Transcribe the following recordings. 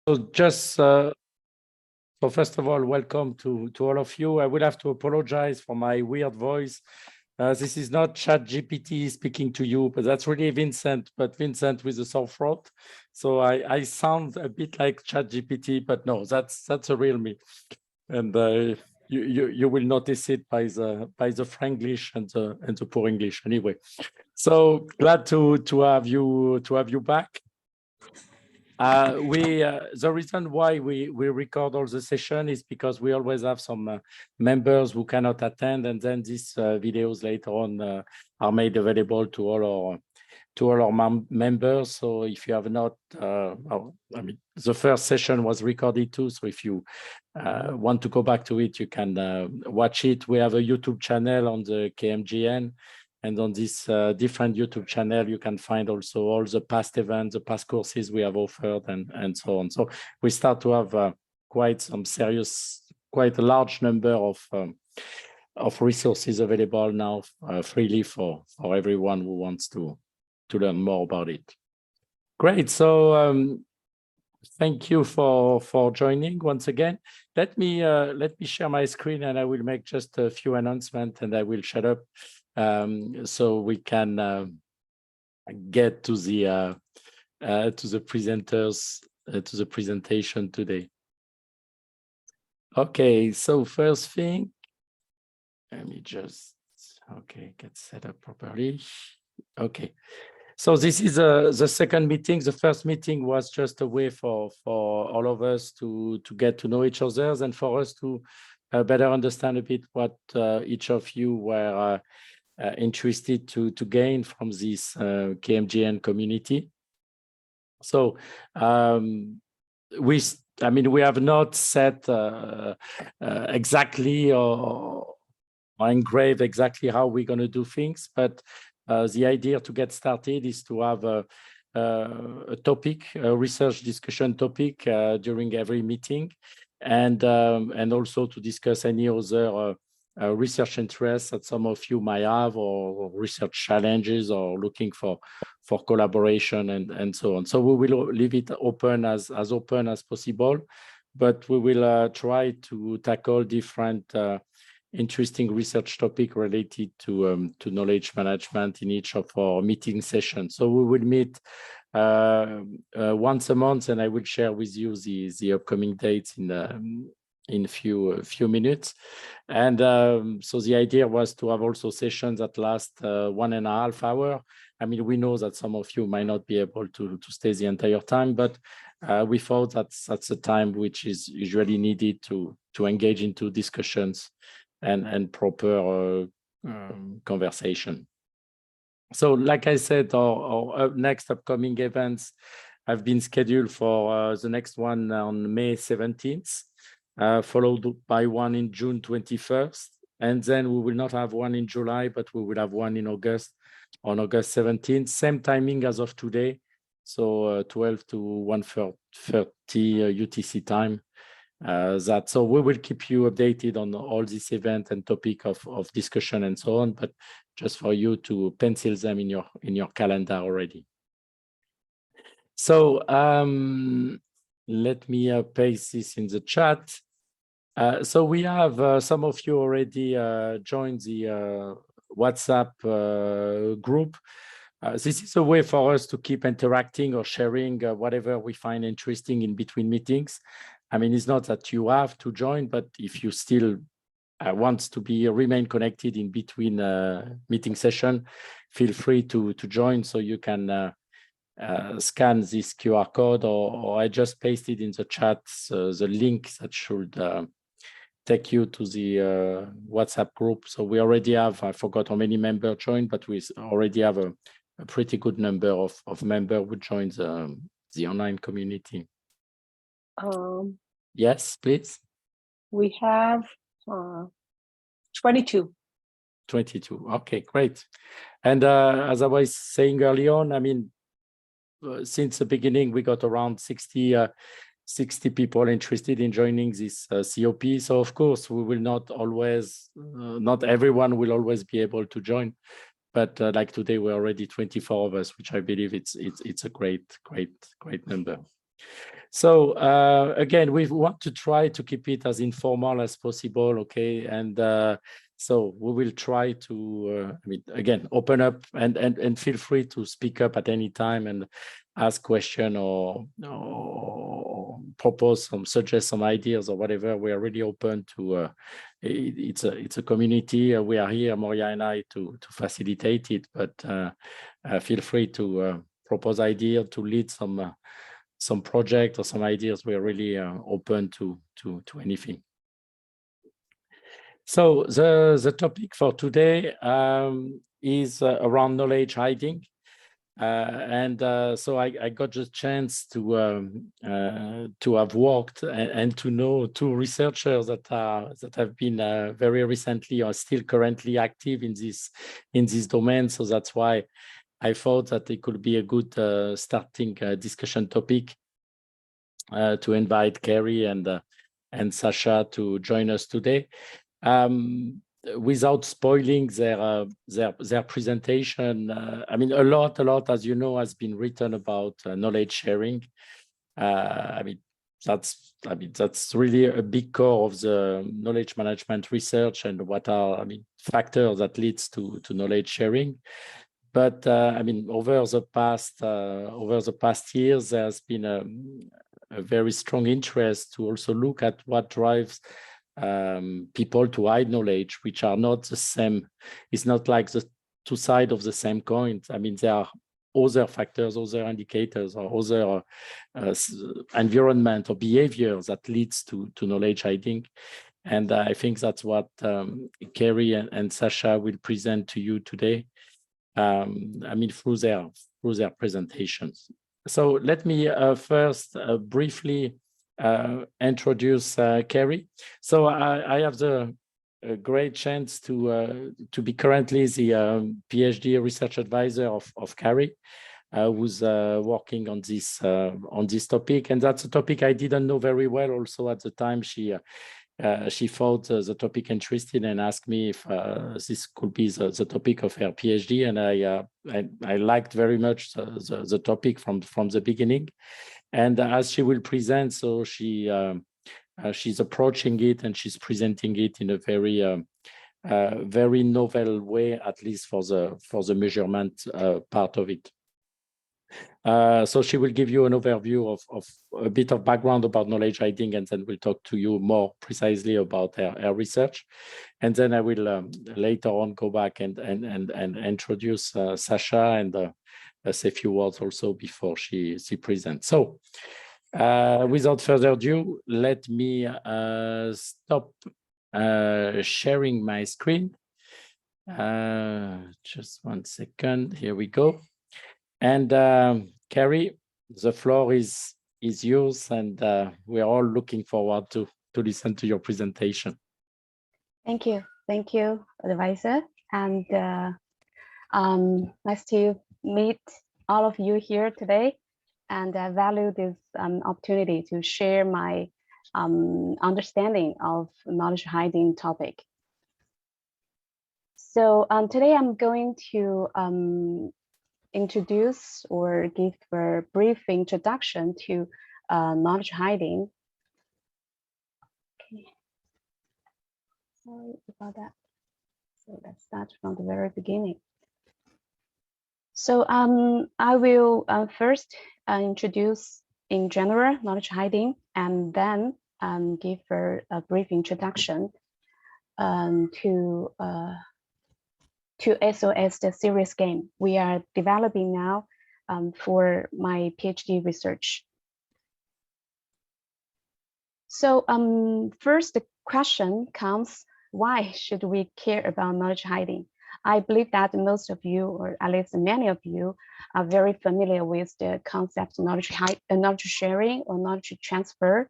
So just so first of all, welcome to all of you. I will have to apologize for my weird voice. This is not ChatGPT speaking to you, but that's really Vincent, but Vincent with a sore throat. So I sound a bit like ChatGPT, but no, that's a real me. And you will notice it by the Franglish and the poor English anyway. So glad to have you back. The reason why we record all the session is because we always have some members who cannot attend, and then these videos later on are made available to all our members. So if you have not, I mean, the first session was recorded too. So if you want to go back to it, you can watch it. We have a YouTube channel on the KMGN. And on this different YouTube channel, you can find also all the past events, the past courses we have offered, and so on. So we start to have quite a large number of resources available now freely for everyone who wants to learn more about it. Great. So thank you for joining once again. Let me share my screen, and I will make just a few announcements, and I will shut up. So we can get to the presenters, to the presentation today. Okay, so first thing, let me just, get set up properly. Okay, so this is the second meeting. The first meeting was just a way for all of us to get to know each other and for us to better understand a bit what each of you were interested to gain from this KMGN community. So we have not set exactly or engrave exactly how we're going to do things, but the idea to get started is to have a topic, a research discussion topic during every meeting, and also to discuss any other research interests that some of you might have, or research challenges, or looking for collaboration and so on. So we will leave it open as open as possible, but we will try to tackle different interesting research topic related to knowledge management in each of our meeting sessions. So we will meet once a month, and I will share with you the upcoming dates in a few minutes. And so the idea was to have also sessions that last 1.5 hours. I mean, we know that some of you might not be able to stay the entire time, but we thought that's the time which is usually needed to engage into discussions and proper conversation. So like I said, our next upcoming events have been scheduled for the next one on May 17th. Followed by one in June 21st. And then we will not have one in July, but we will have one in August, on August 17th, same timing as of today. So 12 to 1:30 UTC time. So we will keep you updated on all this event and topic of discussion and so on, but just for you to pencil them in your calendar already. So let me paste this in the chat. So we have some of you already joined the WhatsApp group. This is a way for us to keep interacting or sharing whatever we find interesting in between meetings. I mean, it's not that you have to join, but if you still want to remain connected in between meeting session, feel free to join. So you can scan this QR code, or I just pasted in the chat the link that should take you to the WhatsApp group. So we already have, I forgot how many members joined, but we already have a pretty good number of members who joined the online community. Yes, please. We have 22. 22. Okay, great. And as I was saying early on, I mean, since the beginning, we got around 60 people interested in joining this COP. So of course, we will not always, not everyone will always be able to join. But like today, we're already 24 of us, which I believe it's a great number. So again, we want to try to keep it as informal as possible, okay? And so we will try to, I mean, again, open up and feel free to speak up at any time and ask question or propose suggest some ideas or whatever. We are really open to. It's a community. We are here, Moria and I, to facilitate it. But feel free to propose ideas, to lead some project or some ideas. We are really open to anything. So the topic for today is around knowledge hiding. So I got the chance to have worked and to know two researchers that have been very recently or still currently active in this domain. So that's why I thought that it could be a good starting discussion topic to invite Carrie and Saša to join us today. Without spoiling their presentation, I mean, a lot, as you know, has been written about knowledge sharing. I mean, that's really a big core of the knowledge management research and what are, I mean, factors that leads to knowledge sharing. But I mean, over the past years, there's been a very strong interest to also look at what drives people to hide knowledge, which are not the same. It's not like the two sides of the same coin. I mean, there are other factors, other indicators, or other environment or behaviors that leads to knowledge hiding. And I think that's what Carrie and Saša will present to you today. I mean, through their presentations. So let me first briefly introduce Carrie. So I have the great chance to be currently the PhD research advisor of Carrie, who's working on this topic, and that's a topic I didn't know very well. Also at the time, she thought the topic interesting and asked me if this could be the topic of her PhD, and I liked very much the topic from the beginning. And as she will present, so she's approaching it and she's presenting it in a very novel way, at least for the measurement part of it. So she will give you an overview of a bit of background about knowledge hiding, and then we'll talk to you more precisely about her research. And then I will later on go back and introduce Saša and say a few words also before she presents. So without further ado, let me stop sharing my screen. Just 1 second. Here we go. And Carrie, the floor is yours, and we're all looking forward to listen to your presentation. Thank you, advisor, and nice to meet all of you here today. And I value this opportunity to share my understanding of knowledge hiding topic. So today I'm going to introduce or give a brief introduction to knowledge hiding. Okay. Sorry about that. So let's start from the very beginning. So I will first introduce in general knowledge hiding, and then give a brief introduction to SOS, the serious game we are developing now for my PhD research. So first the question comes, why should we care about knowledge hiding? I believe that most of you, or at least many of you, are very familiar with the concept of knowledge sharing or knowledge transfer.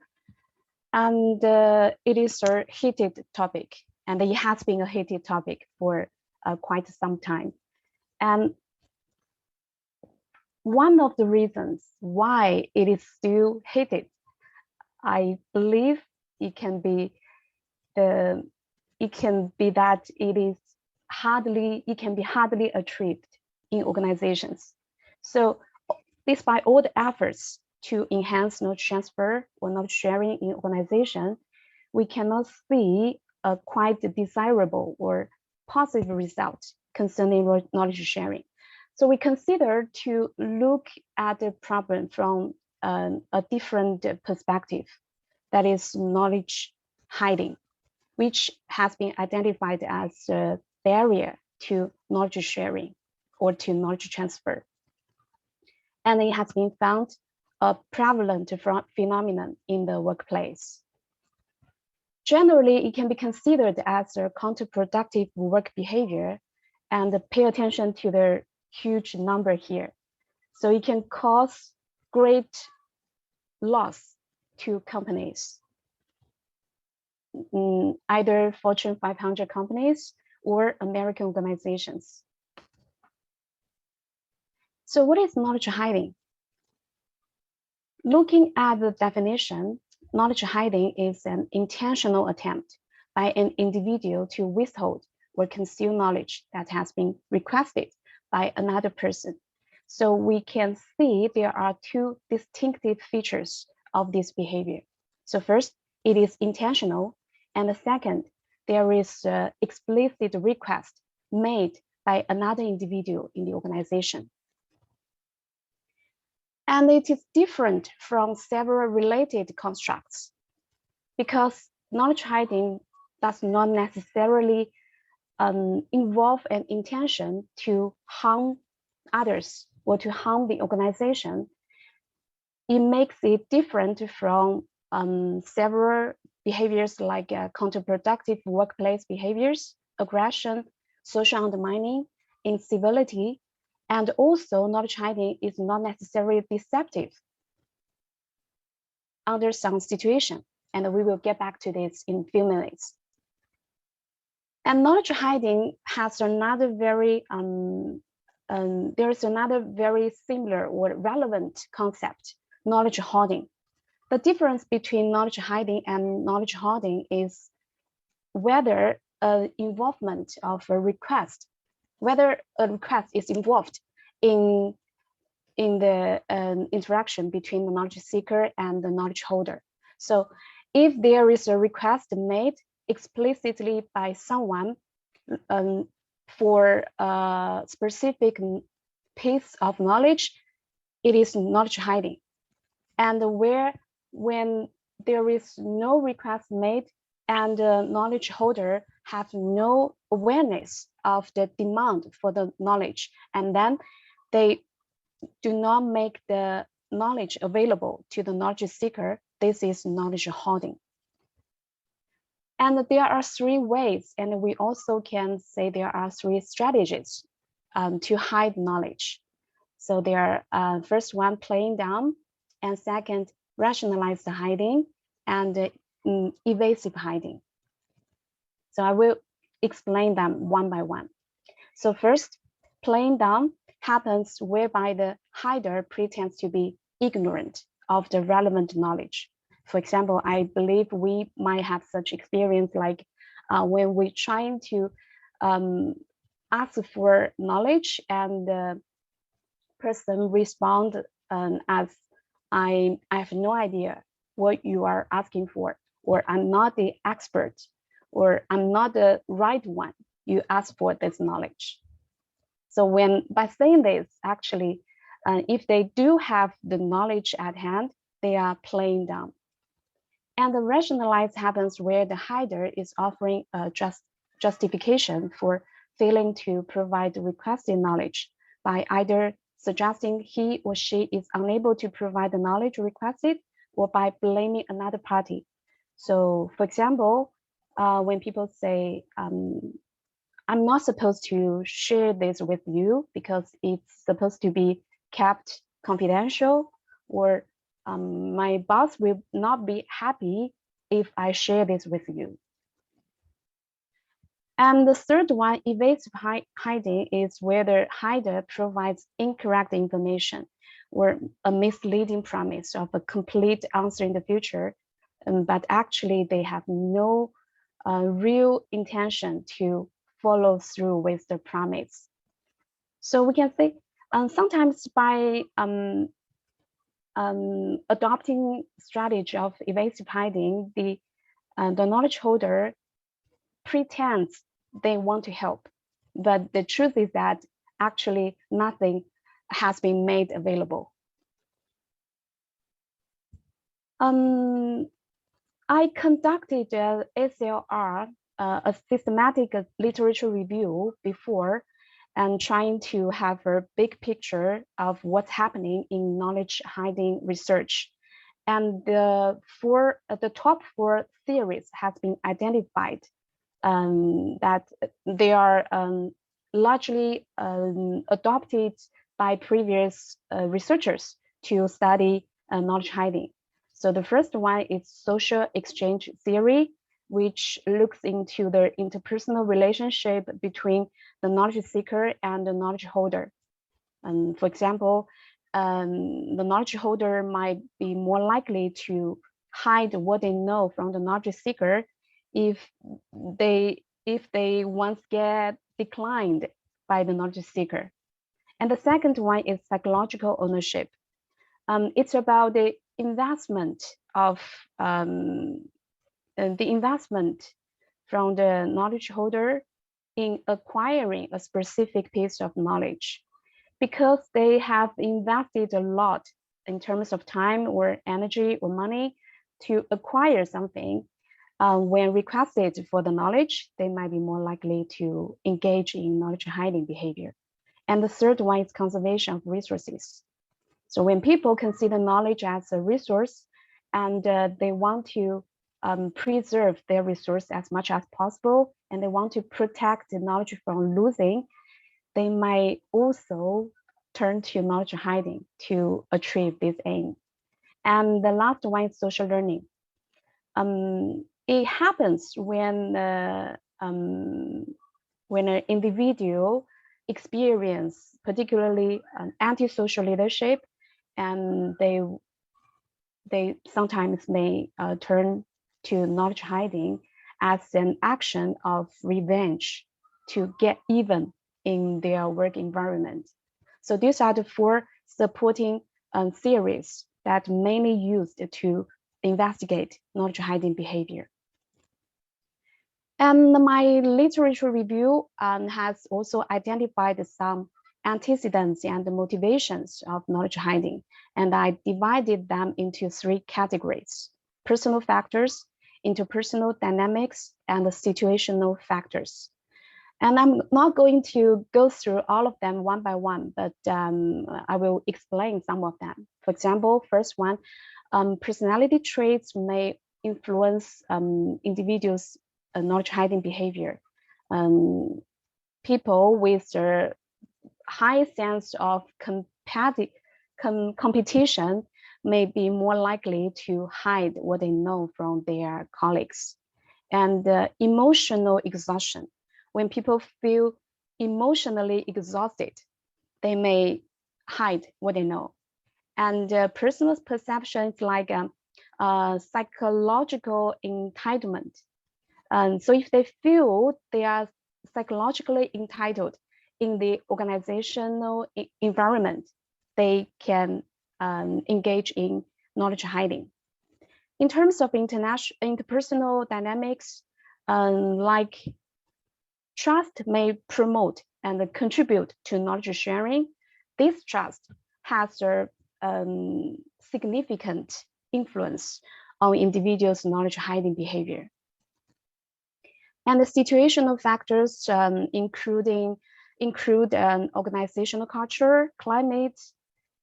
And it is a heated topic, and it has been a heated topic for quite some time. And one of the reasons why it is still heated, I believe it can be that it can be hardly achieved in organizations. So despite all the efforts to enhance knowledge transfer or knowledge sharing in organization, we cannot see a quite desirable or positive result concerning knowledge sharing. So we consider to look at the problem from a different perspective, that is knowledge hiding, which has been identified as a barrier to knowledge sharing or to knowledge transfer. And it has been found a prevalent phenomenon in the workplace. Generally, it can be considered as a counterproductive work behavior, and pay attention to the huge number here. So it can cause great loss to companies, either Fortune 500 companies or American organizations. So what is knowledge hiding? Looking at the definition, knowledge hiding is an intentional attempt by an individual to withhold or conceal knowledge that has been requested by another person. So we can see there are two distinctive features of this behavior. So first, it is intentional. And the second, there is an explicit request made by another individual in the organization. And it is different from several related constructs because knowledge hiding does not necessarily involve an intention to harm others or to harm the organization. It makes it different from several behaviors like counterproductive workplace behaviors, aggression, social undermining, incivility, and also knowledge hiding is not necessarily deceptive under some situation. And we will get back to this in a few minutes. And knowledge hiding has another very, there's another very similar or relevant concept, knowledge hoarding. The difference between knowledge hiding and knowledge hoarding is whether involvement of a request, whether a request is involved in the interaction between the knowledge seeker and the knowledge holder. So if there is a request made explicitly by someone for a specific piece of knowledge, it is knowledge hiding. And when there is no request made and the knowledge holder have no awareness of the demand for the knowledge, and then they do not make the knowledge available to the knowledge seeker, this is knowledge hoarding. And there are three ways, and we also can say there are three strategies to hide knowledge. So there are first one, playing down, and second, rationalized hiding, and evasive hiding. So I will explain them one by one. So first, playing down happens whereby the hider pretends to be ignorant of the relevant knowledge. For example, I believe we might have such experience like when we're trying to ask for knowledge and the person responds as I have no idea what you are asking for, or I'm not the expert, or I'm not the right one you ask for this knowledge. So by saying this, actually, if they do have the knowledge at hand, they are playing down. And the rationalize happens where the hider is offering a justification for failing to provide the requested knowledge by either suggesting he or she is unable to provide the knowledge requested or by blaming another party. So for example, when people say, I'm not supposed to share this with you because it's supposed to be kept confidential, or my boss will not be happy if I share this with you. And the third one, evasive hiding, is where the hider provides incorrect information or a misleading promise of a complete answer in the future, but actually they have no real intention to follow through with the promise. So we can say sometimes by adopting strategy of evasive hiding, the knowledge holder pretends they want to help, but the truth is that actually nothing has been made available. I conducted a SLR, a systematic literature review before, and trying to have a big picture of what's happening in knowledge hiding research. And the top 4 theories has been identified, that they are largely adopted by previous researchers to study knowledge hiding. So the first one is social exchange theory, which looks into the interpersonal relationship between the knowledge seeker and the knowledge holder. For example, the knowledge holder might be more likely to hide what they know from the knowledge seeker if they once get declined by the knowledge seeker. And the second one is psychological ownership. It's about the investment of from the knowledge holder in acquiring a specific piece of knowledge, because they have invested a lot in terms of time or energy or money to acquire something. When requested for the knowledge, they might be more likely to engage in knowledge hiding behavior. And the third one is conservation of resources. So when people consider knowledge as a resource and they want to preserve their resource as much as possible, and they want to protect the knowledge from losing, they might also turn to knowledge hiding to achieve this aim. And the last one is social learning. It happens when an individual experience particularly antisocial leadership, and they sometimes may turn to knowledge hiding as an action of revenge to get even in their work environment. So these are the 4 supporting theories that mainly used to investigate knowledge hiding behavior. And my literature review has also identified some antecedents and motivations of knowledge hiding, and I divided them into 3 categories: personal factors, interpersonal dynamics, and the situational factors. And I'm not going to go through all of them one by one, but I will explain some of them. For example, first one, personality traits may influence individuals' knowledge hiding behavior. People with a high sense of competition may be more likely to hide what they know from their colleagues. And emotional exhaustion. When people feel emotionally exhausted, they may hide what they know. And personal perceptions like psychological entitlement. And so if they feel they are psychologically entitled in the organizational environment, they can engage in knowledge hiding. In terms of interpersonal dynamics, like trust may promote and contribute to knowledge sharing. This trust has a significant influence on individuals' knowledge hiding behavior. And the situational factors include organizational culture, climate,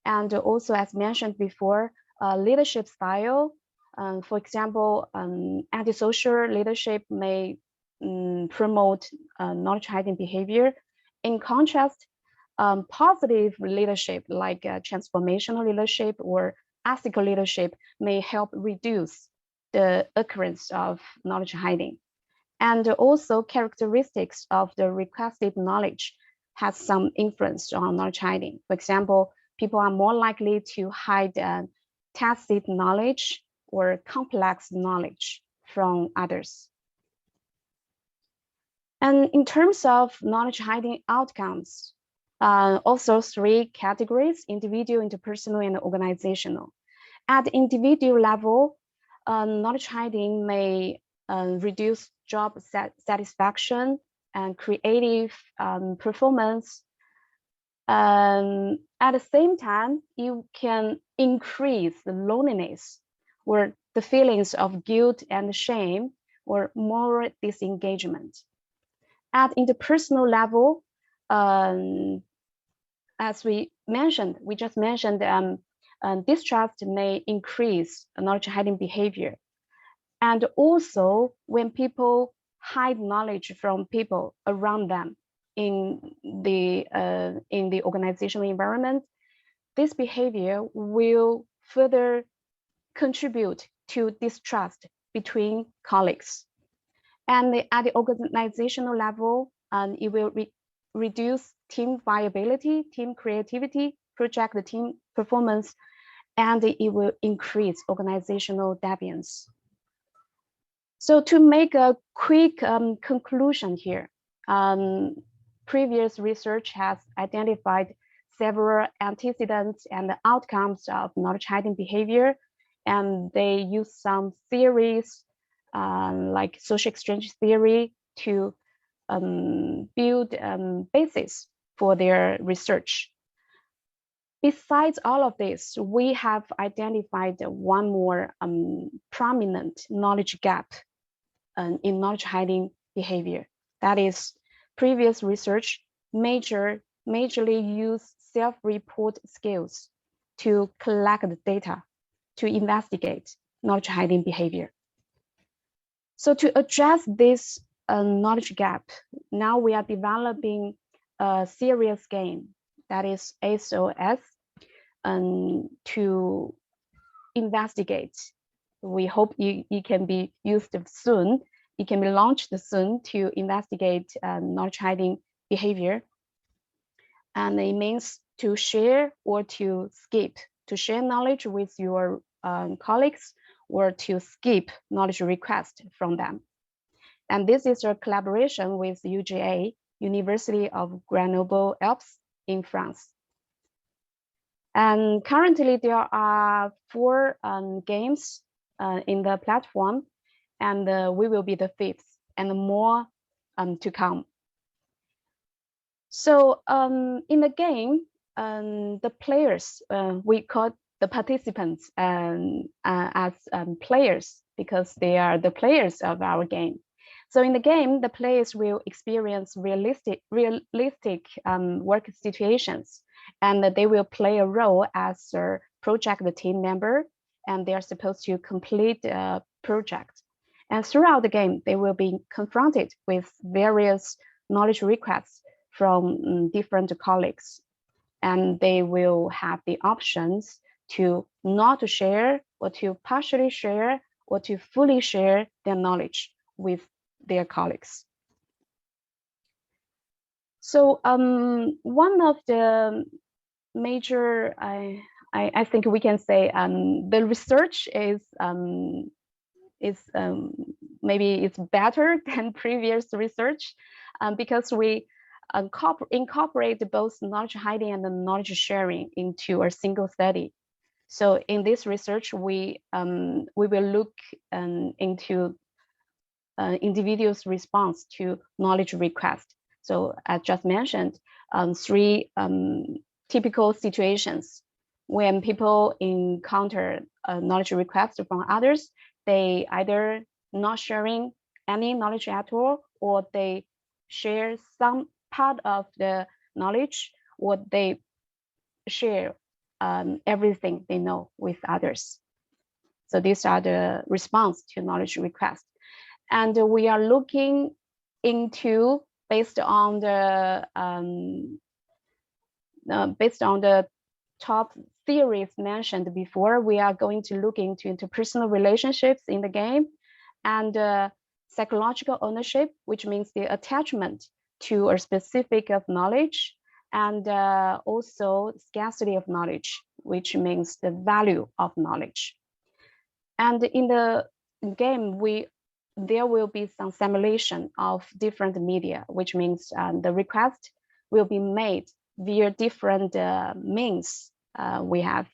and also, as mentioned before, leadership style. For example, antisocial leadership may promote knowledge hiding behavior. In contrast, positive leadership like transformational leadership or ethical leadership may help reduce the occurrence of knowledge hiding. And also characteristics of the requested knowledge has some influence on knowledge hiding. For example, people are more likely to hide tacit knowledge or complex knowledge from others. And in terms of knowledge hiding outcomes, also 3 categories: individual, interpersonal, and organizational. At the individual level, knowledge hiding may reduce job satisfaction and creative performance. At the same time, you can increase the loneliness or the feelings of guilt and shame or moral disengagement. At interpersonal level, as we just mentioned, distrust may increase knowledge hiding behavior. And also when people hide knowledge from people around them in the organizational environment, this behavior will further contribute to distrust between colleagues. And at the organizational level, it will reduce team viability, team creativity, project the team performance, and it will increase organizational deviance. So to make a quick conclusion here, previous research has identified several antecedents and outcomes of knowledge hiding behavior, and they use some theories like social exchange theory to build basis for their research. Besides all of this, we have identified one more prominent knowledge gap in knowledge hiding behavior. That is, previous research majorly use self-report skills to collect the data, to investigate knowledge hiding behavior. So to address this knowledge gap, now we are developing a serious game, that is SOS, to investigate. We hope it can be used soon. It can be launched soon to investigate knowledge hiding behavior. And it means to share or to skip, to share knowledge with your colleagues or to skip knowledge requests from them. And this is a collaboration with UGA, University of Grenoble-Alpes in France. And currently there are 4 games in the platform, and we will be the 5th and more to come. So in the game, the players, we call the participants as players because they are the players of our game. So in the game, the players will experience realistic work situations, and they will play a role as a project team member, and they are supposed to complete a project. And throughout the game, they will be confronted with various knowledge requests from different colleagues, and they will have the options to not share or to partially share or to fully share their knowledge with their colleagues. So one of the major, I think we can say the research is maybe it's better than previous research because we incorporate both knowledge hiding and the knowledge sharing into a single study. So in this research, we will look into individuals' response to knowledge request. So as just mentioned, 3 typical situations when people encounter a knowledge request from others, they either not sharing any knowledge at all, or they share some part of the knowledge, or they share everything they know with others. So these are the response to knowledge request. And we are looking into, based on the top theories mentioned before, we are going to look into interpersonal relationships in the game, and psychological ownership, which means the attachment to a specific of knowledge, and also scarcity of knowledge, which means the value of knowledge. And in the game, there will be some simulation of different media, which means the request will be made via different means We have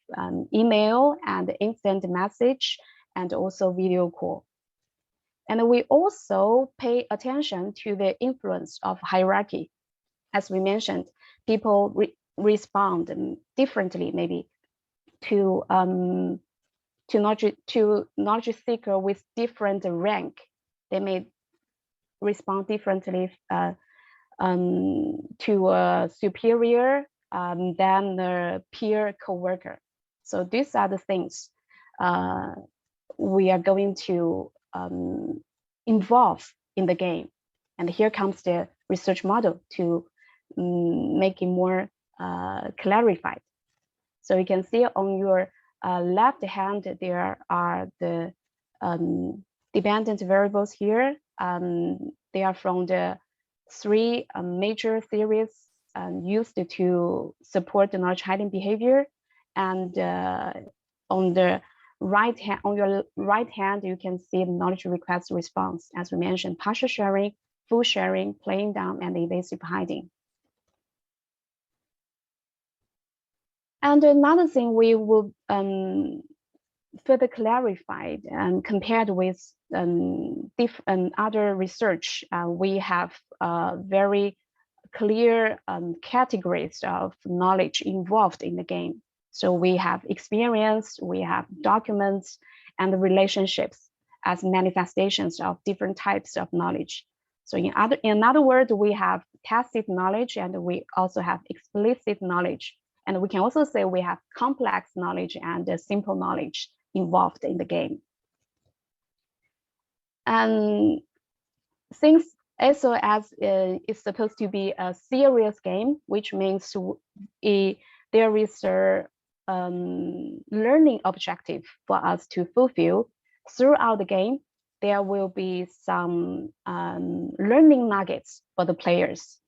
email and instant message and also video call. And we also pay attention to the influence of hierarchy. As we mentioned, people respond differently, maybe to knowledge seeker with different rank. They may respond differently to a superior than a peer coworker. So these are the things we are going to involve in the game. And here comes the research model to make it more clarified. So you can see on your left hand, there are the dependent variables here. They are from the 3 major theories used to support the knowledge hiding behavior. And on the right hand, on your right hand, you can see the knowledge request response, as we mentioned, partial sharing, full sharing, playing down, and evasive hiding. And another thing we will further clarified and compared with other research, we have very clear categories of knowledge involved in the game. So we have experience, we have documents, and relationships as manifestations of different types of knowledge. So in other words, we have tacit knowledge, and we also have explicit knowledge. And we can also say we have complex knowledge and simple knowledge involved in the game. And since SOS is supposed to be a serious game, which means there is a learning objective for us to fulfill throughout the game, there will be some learning nuggets for the players.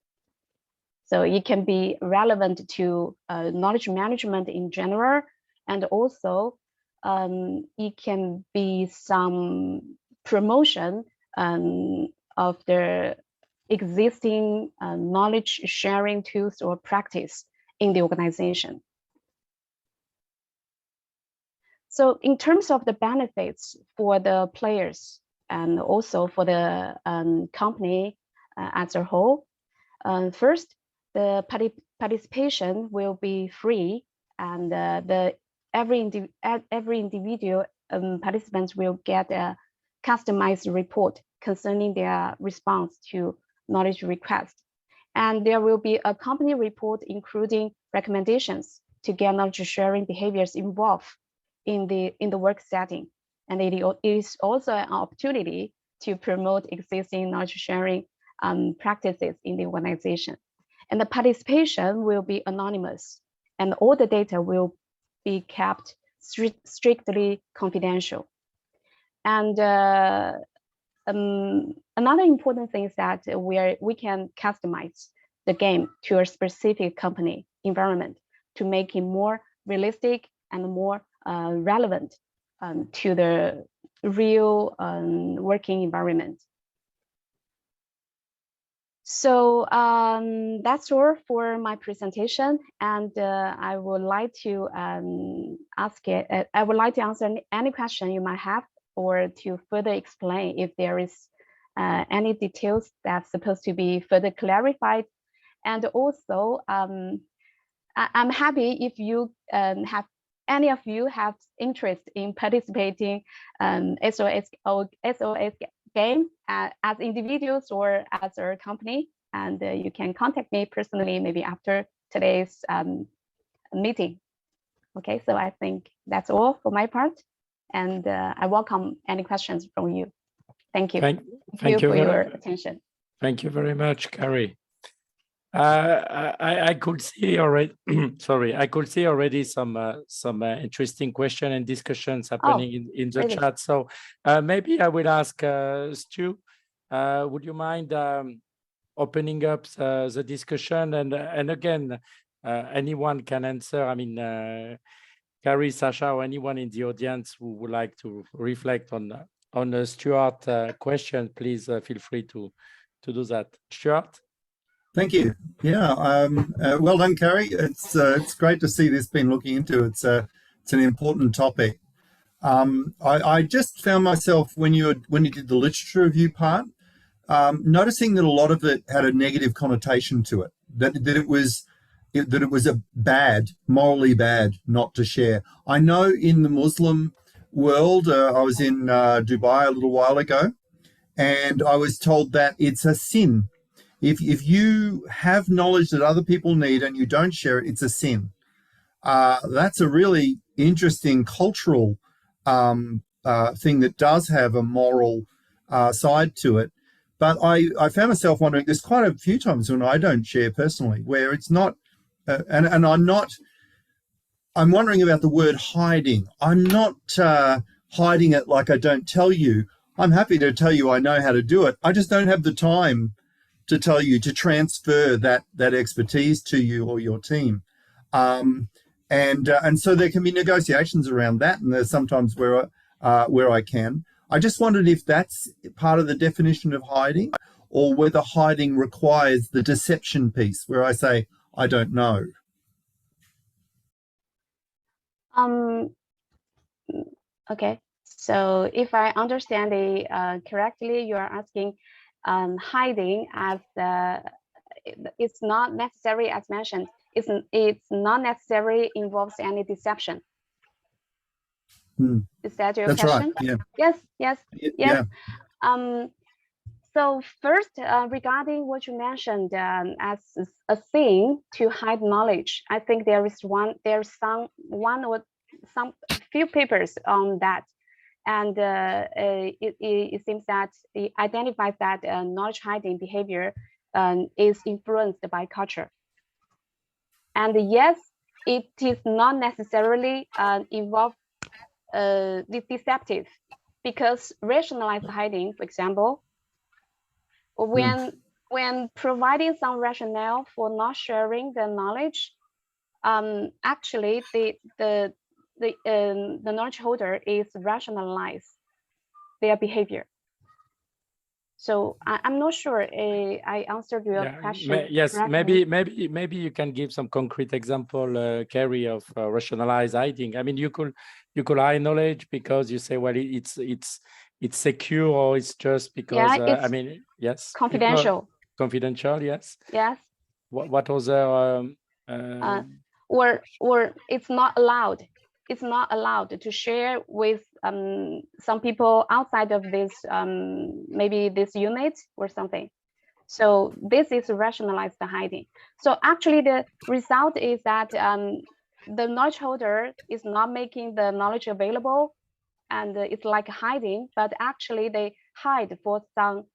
So it can be relevant to knowledge management in general, and also it can be some promotion of the existing knowledge sharing tools or practice in the organization. So in terms of the benefits for the players and also for the company as a whole, first, the participation will be free, and every individual participants will get a customized report concerning their response to knowledge request. And there will be a company report including recommendations to get knowledge sharing behaviors involved in the work setting. And it is also an opportunity to promote existing knowledge sharing practices in the organization. And the participation will be anonymous, and all the data will be kept strictly confidential. And another important thing is that we can customize the game to a specific company environment to make it more realistic and more relevant to the real working environment. So that's all for my presentation, and I would like to answer any question you might have, or to further explain if there is any details that's supposed to be further clarified. And also, I'm happy if you have any of you have interest in participating SOS game as individuals or as a company, and you can contact me personally maybe after today's meeting. Okay, so I think that's all for my part, and I welcome any questions from you. Thank you. Thank you for your attention. Thank you very much, Carrie. I could see already. Sorry, I could see already some interesting questions and discussions happening in the chat. So maybe I will ask Stu. Would you mind opening up the discussion? And again, anyone can answer. I mean, Carrie, Saša, or anyone in the audience who would like to reflect on the Stuart question, please feel free to do that. Stuart. Thank you. Yeah, well done, Carrie. It's great to see this being looking into. It's an important topic. I just found myself when you did the literature review part, noticing that a lot of it had a negative connotation to it. That it was a morally bad, not to share. I know in the Muslim world, I was in Dubai a little while ago, and I was told that it's a sin. If you have knowledge that other people need and you don't share it, it's a sin. That's a really interesting cultural thing that does have a moral side to it. But I found myself wondering, there's quite a few times when I don't share personally, where it's not, and I'm wondering about the word hiding. I'm not hiding it like I don't tell you. I'm happy to tell you I know how to do it. I just don't have the time to tell you, to transfer that expertise to you or your team. And so there can be negotiations around that, and there's sometimes where I can. I just wondered if that's part of the definition of hiding, or whether hiding requires the deception piece, where I say, I don't know. Okay, so if I understand it correctly, you are asking hiding as it's not necessary, as mentioned, it's not necessarily involves any deception. Is that your question? That's right. Yes. Yeah. So first, regarding what you mentioned as a thing to hide knowledge, I think there's some few papers on that, and it seems that it identifies that knowledge hiding behavior is influenced by culture. And yes, it is not necessarily involved deceptive, because rationalized hiding, for example, when providing some rationale for not sharing the knowledge, actually the knowledge holder is rationalize their behavior. So I'm not sure I answered your question. Yes, maybe you can give some concrete example, Carrie, of rationalized hiding. I mean, you could hide knowledge because you say, well, it's secure, or it's just because I mean, yes, confidential. Confidential, yes. Yes. What other? Or it's not allowed. It's not allowed to share with some people outside of this maybe this unit or something. So this is rationalized hiding. So actually the result is that the knowledge holder is not making the knowledge available, and it's like hiding, but actually they hide for some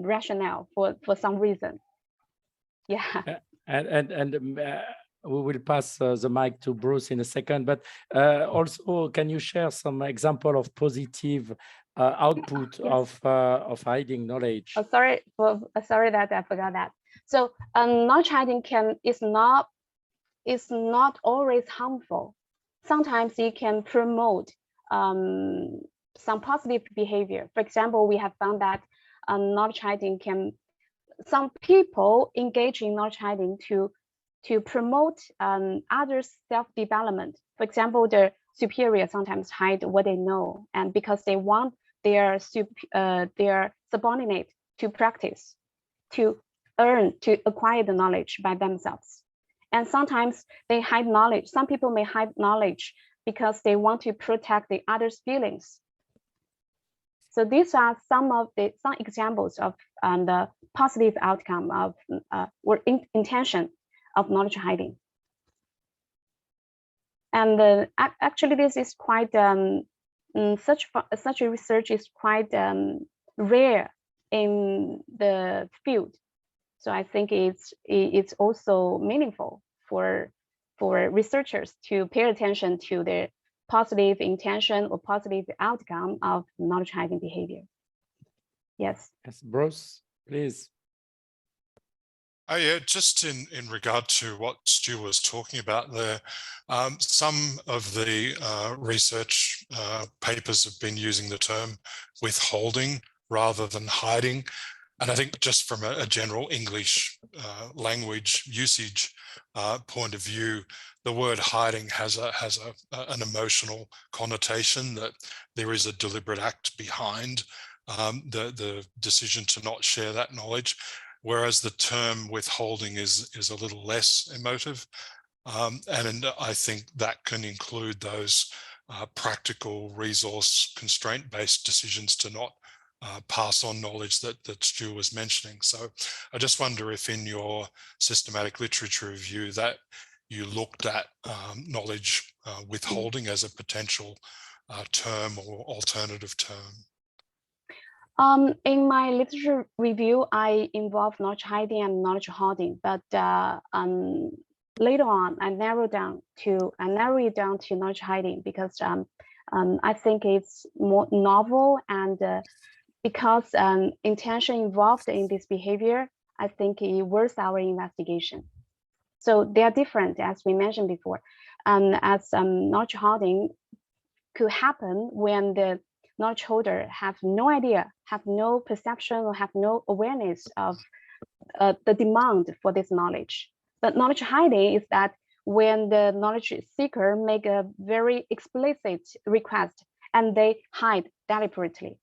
rationale, for some reason. Yeah. And we will pass the mic to Bruce in a second, but also, can you share some example of positive output of hiding knowledge? Sorry that I forgot that. So knowledge hiding is not always harmful. Sometimes it can promote some positive behavior. For example, we have found that knowledge hiding some people engage in knowledge hiding to promote others' self-development. For example, the superior sometimes hide what they know, and because they want their subordinate to practice, to acquire the knowledge by themselves. And sometimes they hide knowledge. Some people may hide knowledge because they want to protect the other's feelings. So these are some examples of the positive outcome of or intention of knowledge hiding. And actually, this is quite such a research is quite rare in the field. So I think it's also meaningful for researchers to pay attention to the positive intention or positive outcome of knowledge hiding behavior. Yes. Yes, Bruce, please. Oh yeah, just in regard to what Stu was talking about there, some of the research papers have been using the term withholding rather than hiding. And I think just from a general English language usage point of view, the word hiding has an emotional connotation, that there is a deliberate act behind the decision to not share that knowledge, whereas the term withholding is a little less emotive. And I think that can include those practical resource constraint-based decisions to not pass on knowledge that Stu was mentioning. So I just wonder if in your systematic literature review that you looked at knowledge withholding as a potential term or alternative term. In my literature review, I involved knowledge hiding and knowledge holding, but later on, I narrow it down to knowledge hiding because I think it's more novel, and because intention involved in this behavior, I think it worth our investigation. So they are different, as we mentioned before. As knowledge holding could happen when the knowledge holder have no idea, have no perception, or have no awareness of the demand for this knowledge. But knowledge hiding is that when the knowledge seeker make a very explicit request and they hide deliberately.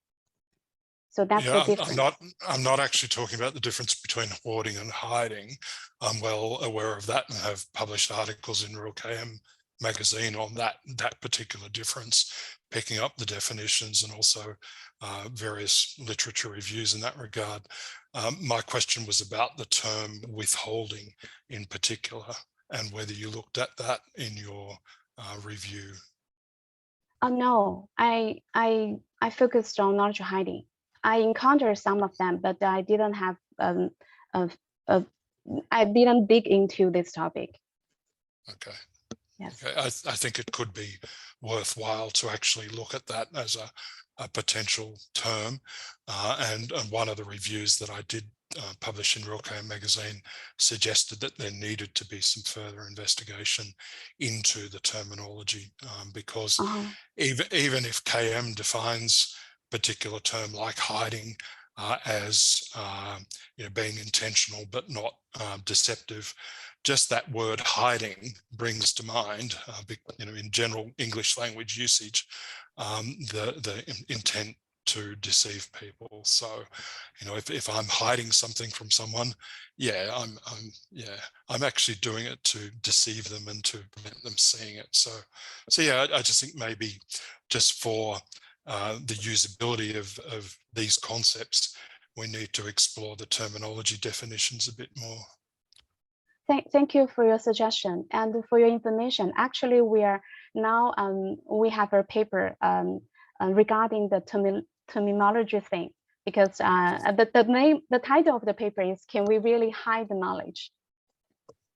So that's the difference. I'm not actually talking about the difference between hoarding and hiding. I'm well aware of that and have published articles in Real KM magazine on that particular difference, picking up the definitions and also various literature reviews in that regard. My question was about the term withholding in particular, and whether you looked at that in your review. No, I focused on knowledge hiding. I encountered some of them, but I didn't have I didn't dig into this topic. Okay. Yes. Okay. I think it could be worthwhile to actually look at that as a potential term. And one of the reviews that I did publish in Real KM magazine suggested that there needed to be some further investigation into the terminology, because even if KM defines particular term like hiding as being intentional but not deceptive, just that word hiding brings to mind, in general English language usage, the intent to deceive people. So, if I'm hiding something from someone, I'm actually doing it to deceive them and to prevent them seeing it. So yeah, I just think maybe just for the usability of these concepts, we need to explore the terminology definitions a bit more. Thank you for your suggestion and for your information. Actually, we are now we have a paper regarding the terminology thing, because the title of the paper is "Can we really hide the knowledge?"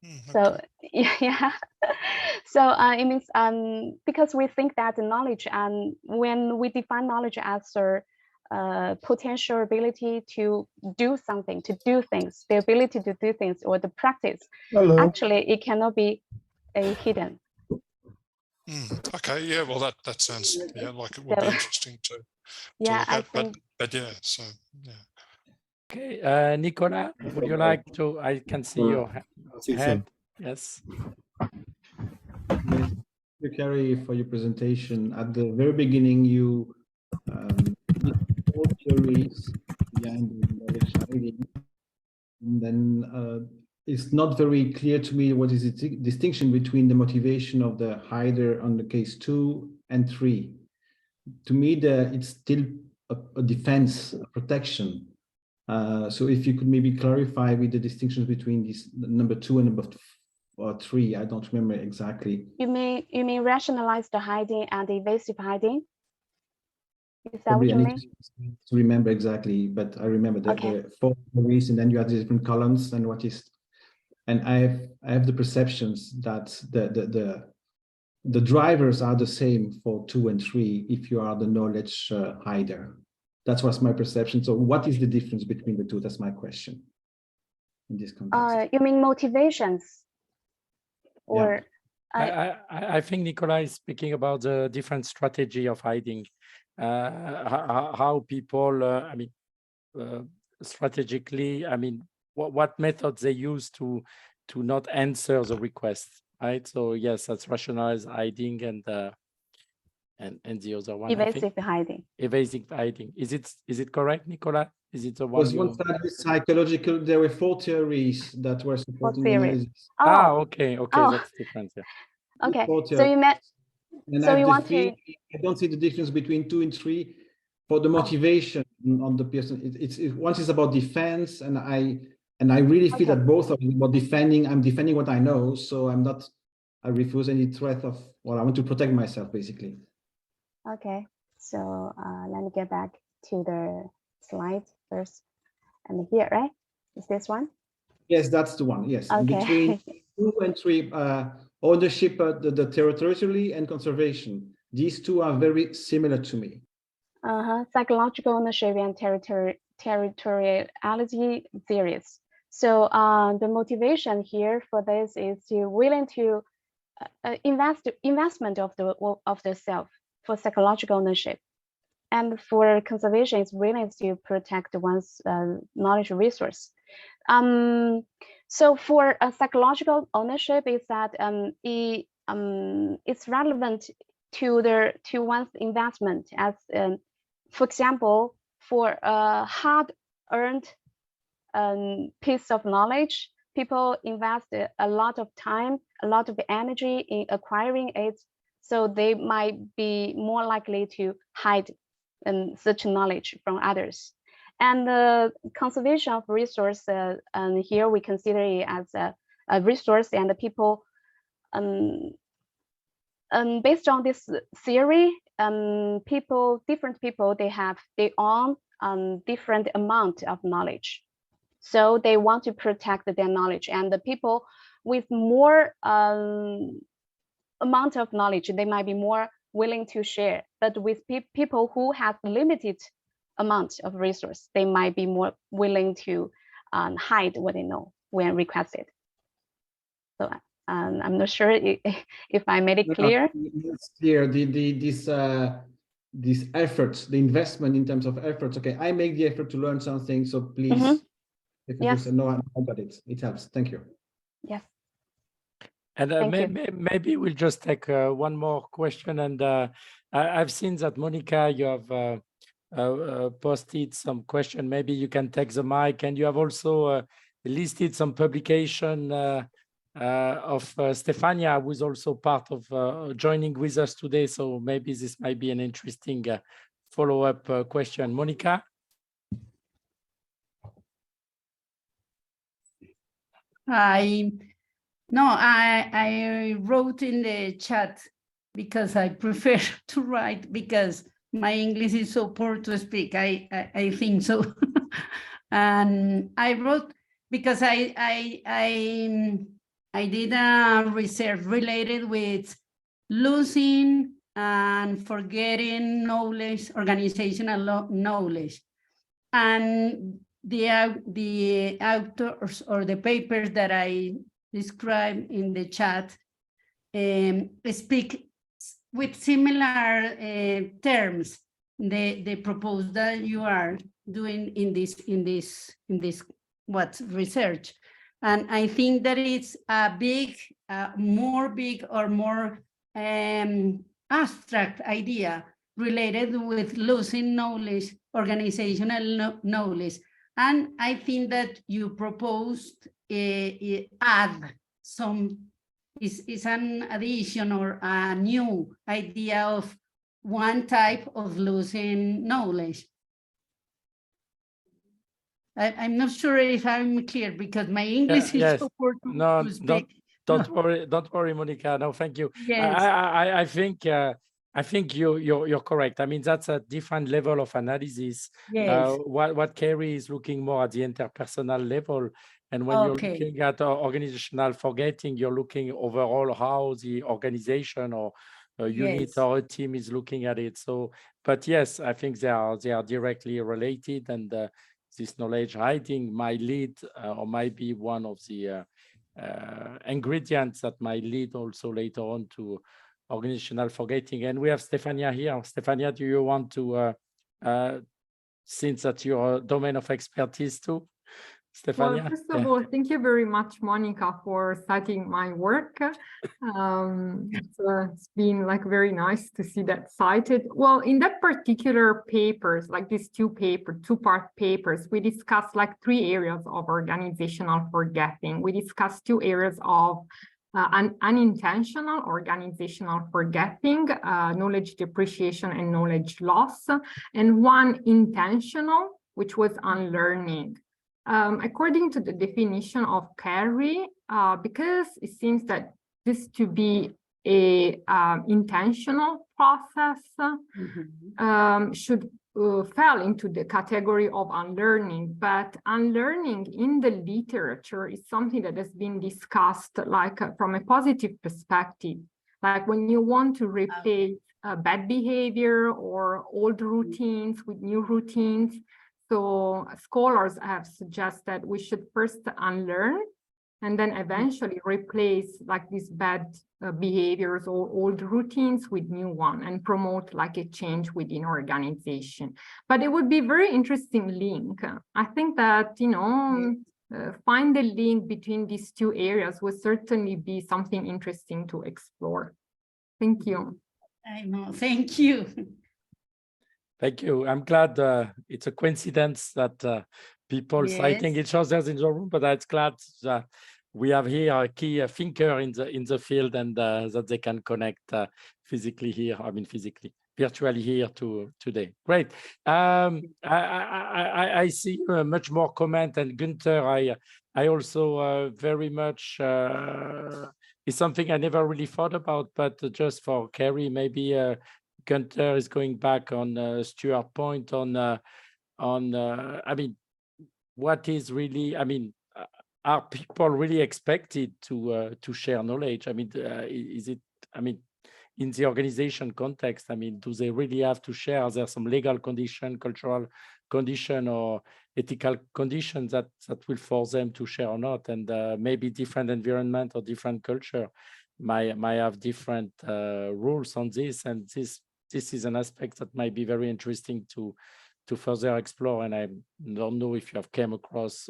Okay. So yeah, so it means because we think that the knowledge, and when we define knowledge as a potential ability to do something, to do things, the ability to do things, or the practice. Hello. Actually, it cannot be hidden. Okay, yeah, well, that sounds like it would be interesting to look at, but yeah, so yeah. Okay, Nicola, would you like to? I can see your head. Yes. Thank you, Carrie, for your presentation. At the very beginning, you four theories behind the knowledge hiding, and then it's not very clear to me what is the distinction between the motivation of the hider on the case 2 and 3. To me, it's still a defense, a protection. So if you could maybe clarify with the distinctions between these number 2 and number 3, I don't remember exactly. You mean rationalized hiding and evasive hiding? Is that Probably what you mean? To remember exactly, but I remember the 4 theories, and then you have the different columns and what is. And I have the perceptions that the drivers are the same for 2 and 3 if you are the knowledge hider. That was my perception. So what is the difference between the two? That's my question in this context. You mean motivations? Or I think Nicola is speaking about the different strategy of hiding, how people, strategically, I mean, what methods they use to not answer the request, right? So yes, that's rationalized hiding and the other one, Evasive hiding. Evasive hiding. Is it correct, Nicola? Is it the one Was one study psychological? There were 4 theories that were supporting the analysis. Oh. Okay, Oh. that's different. Yeah. Okay, 4 so you meant, and so I you want to, I don't see the difference between 2 and 3 for the motivation on the person. It's once it's about defense, and I really feel that both of them about defending. I'm defending what I know, so I refuse any threat of, well, I want to protect myself, basically. okay, so let me get back to the slide first. And here, right? Is this one? Yes, that's the one. Yes, Okay. and between 2 and 3, ownership, the territorially and conservation. These 2 are very similar to me. Psychological ownership and territoriality theories. So the motivation here for this is to willing to investment of the self for psychological ownership, and for conservation is willing to protect one's knowledge resource. So for a psychological ownership is that it's relevant to one's investment, as for example, for a hard-earned piece of knowledge, people invest a lot of time, a lot of energy in acquiring it, so they might be more likely to hide such knowledge from others. And the conservation of resource, and here we consider it as a resource, and the people, based on this theory, different people, they own different amount of knowledge. So they want to protect their knowledge, and the people with more amount of knowledge, they might be more willing to share. But with people who have limited amount of resource, they might be more willing to hide what they know when requested. So I'm not sure if I made it clear. It's clear. These efforts, the investment in terms of efforts. Okay, I make the effort to learn something, so please. Yes. No, I got it. It helps. Thank you. Yes. And maybe we'll just take one more question. And I've seen that, Monica, you have posted some question. Maybe you can take the mic, and you have also listed some publication of Stefania, who is also part of joining with us today. So maybe this might be an interesting follow-up question. Monica? I wrote in the chat because I prefer to write, because my English is so poor to speak. I think so. And I wrote because I did a research related with losing and forgetting knowledge, organizational knowledge. And the authors or the papers that I described in the chat speak with similar terms. The proposal that you are doing in this research, and I think that it's a more abstract idea related with losing knowledge, organizational knowledge. And I think that you proposed add some, is an addition or a new idea of one type of losing knowledge. I'm not sure if I'm clear, because my English is so poor to speak. Don't worry, Monica. No, thank you. Yes. I think you're correct. I mean, that's a different level of analysis. Yes. What Kerry is looking more at the interpersonal level, and when you're looking at organizational forgetting, you're looking overall how the organization or a unit or a team is looking at it. So, but yes, I think they are directly related, and this knowledge hiding might lead or might be one of the ingredients that might lead also later on to organizational forgetting. And we have Stefania here. Stefania, do you want to since that's your domain of expertise too. Stefania? Well, first of all, thank you very much, Monica, for citing my work. It's been like very nice to see that cited. Well, in that particular papers, like these two-part papers, we discussed like 3 areas of organizational forgetting. We discussed 2 areas of unintentional organizational forgetting, knowledge depreciation and knowledge loss, and 1 intentional, which was unlearning. According to the definition of Carey, because it seems that this to be a intentional process, should fall into the category of unlearning. But unlearning in the literature is something that has been discussed like from a positive perspective, like when you want to replace bad behavior or old routines with new routines. So scholars have suggested we should first unlearn and then eventually replace like these bad behaviors or old routines with new one and promote like a change within organization. But it would be very interesting link. I think that, you know, find the link between these 2 areas would certainly be something interesting to explore. Thank you. I know, thank you. Thank you. I'm glad it's a coincidence that people citing each other in the room, but I'm glad that we have here a key thinker in the field and that they can connect physically here. I mean, virtually here today. Great. I see much more comment, and Günther, I also very much is something I never really thought about, but just for Carey, maybe. Günther is going back on Stuart's point on I mean, what is really, I mean, are people really expected to share knowledge? I mean, is it, I mean, in the organization context, I mean, do they really have to share? Are there some legal condition, cultural condition, or ethical conditions that will force them to share or not? And maybe different environment or different culture might have different rules on this, and this is an aspect that might be very interesting to further explore. And I don't know if you have came across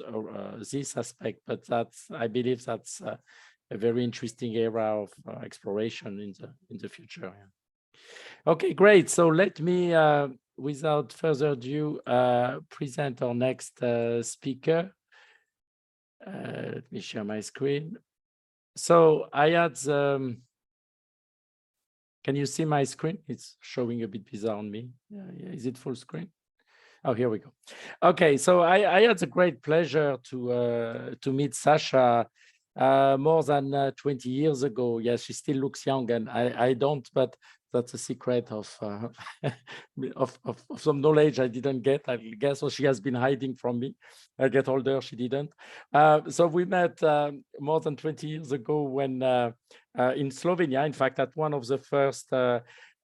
this aspect, but I believe that's a very interesting area of exploration in the future. Yeah. Okay, great. So let me, without further ado, present our next speaker. Let me share my screen. So I had can you see my screen? It's showing a bit bizarre on me. Yeah, is it full screen? Oh, here we go. Okay, so I had the great pleasure to meet Saša more than 20 years ago. Yes, she still looks young, and I don't, but that's a secret of some knowledge I didn't get, I guess, or she has been hiding from me. I get older, she didn't. So we met more than 20 years ago when in Slovenia, in fact, at one of the first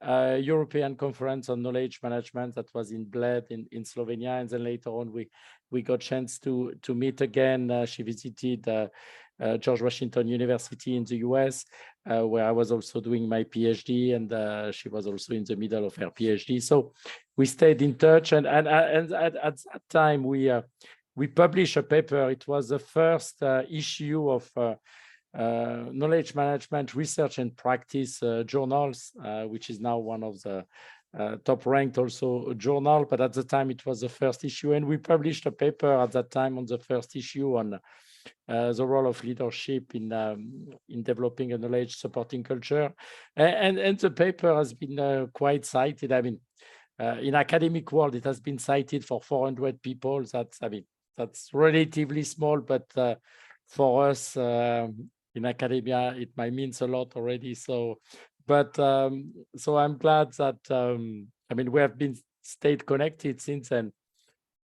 European conference on knowledge management that was in Bled in Slovenia. And then later on, we got chance to meet again. She visited George Washington University in the US, where I was also doing my PhD, and she was also in the middle of her PhD. So we stayed in touch, and at that time we published a paper. It was the first issue of knowledge management research and practice journals, which is now one of the top ranked also journal, but at the time it was the first issue, and we published a paper at that time on the first issue on the role of leadership in developing a knowledge supporting culture, and the paper has been quite cited. I mean, in academic world, it has been cited for 400 people. That's relatively small, but for us in academia, it might means a lot already. So, but so I'm glad that I mean, we have been stayed connected since then.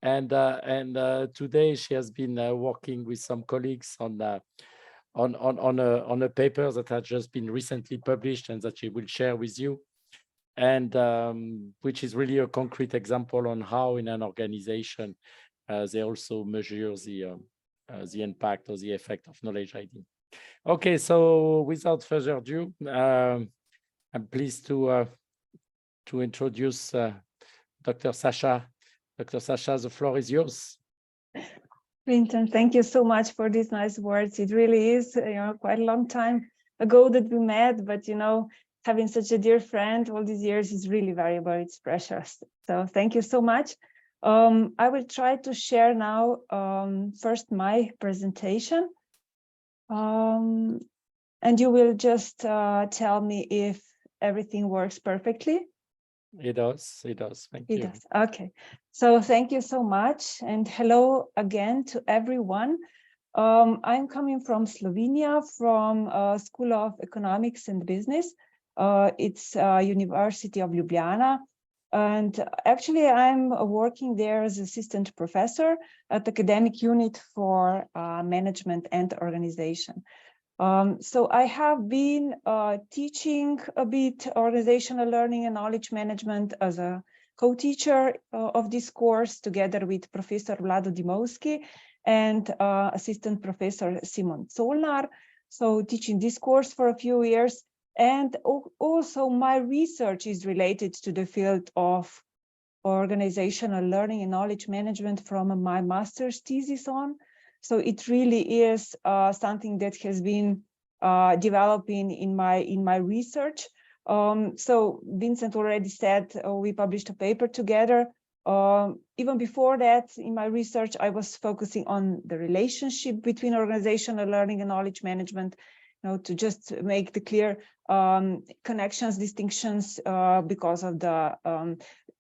And today she has been working with some colleagues on a paper that had just been recently published and that she will share with you, and which is really a concrete example on how in an organization they also measure the impact or the effect of knowledge hiding. Okay, so without further ado, I'm pleased to introduce Dr. Saša Dr. Saša, the floor is yours. Vincent, thank you so much for these nice words. It really is, quite a long time ago that we met, but having such a dear friend all these years is really valuable. It's precious. So thank you so much. I will try to share now first my presentation, and you will just tell me if everything works perfectly. It does. Thank you. It does. Okay. So thank you so much. And hello again to everyone. I'm coming from Slovenia, from School of Economics and Business. It's University of Ljubljana. And actually, I'm working there as assistant professor at the academic unit for management and organization. So I have been teaching a bit organizational learning and knowledge management as a co-teacher of this course together with Professor Vlado Dimovski and assistant professor Simon Zolnar. So teaching this course for a few years. And also my research is related to the field of organizational learning and knowledge management from my master's thesis on. So it really is something that has been developing in my research. So Vincent already said we published a paper together. Even before that, in my research, I was focusing on the relationship between organizational learning and knowledge management, to just make the clear connections, distinctions, because of the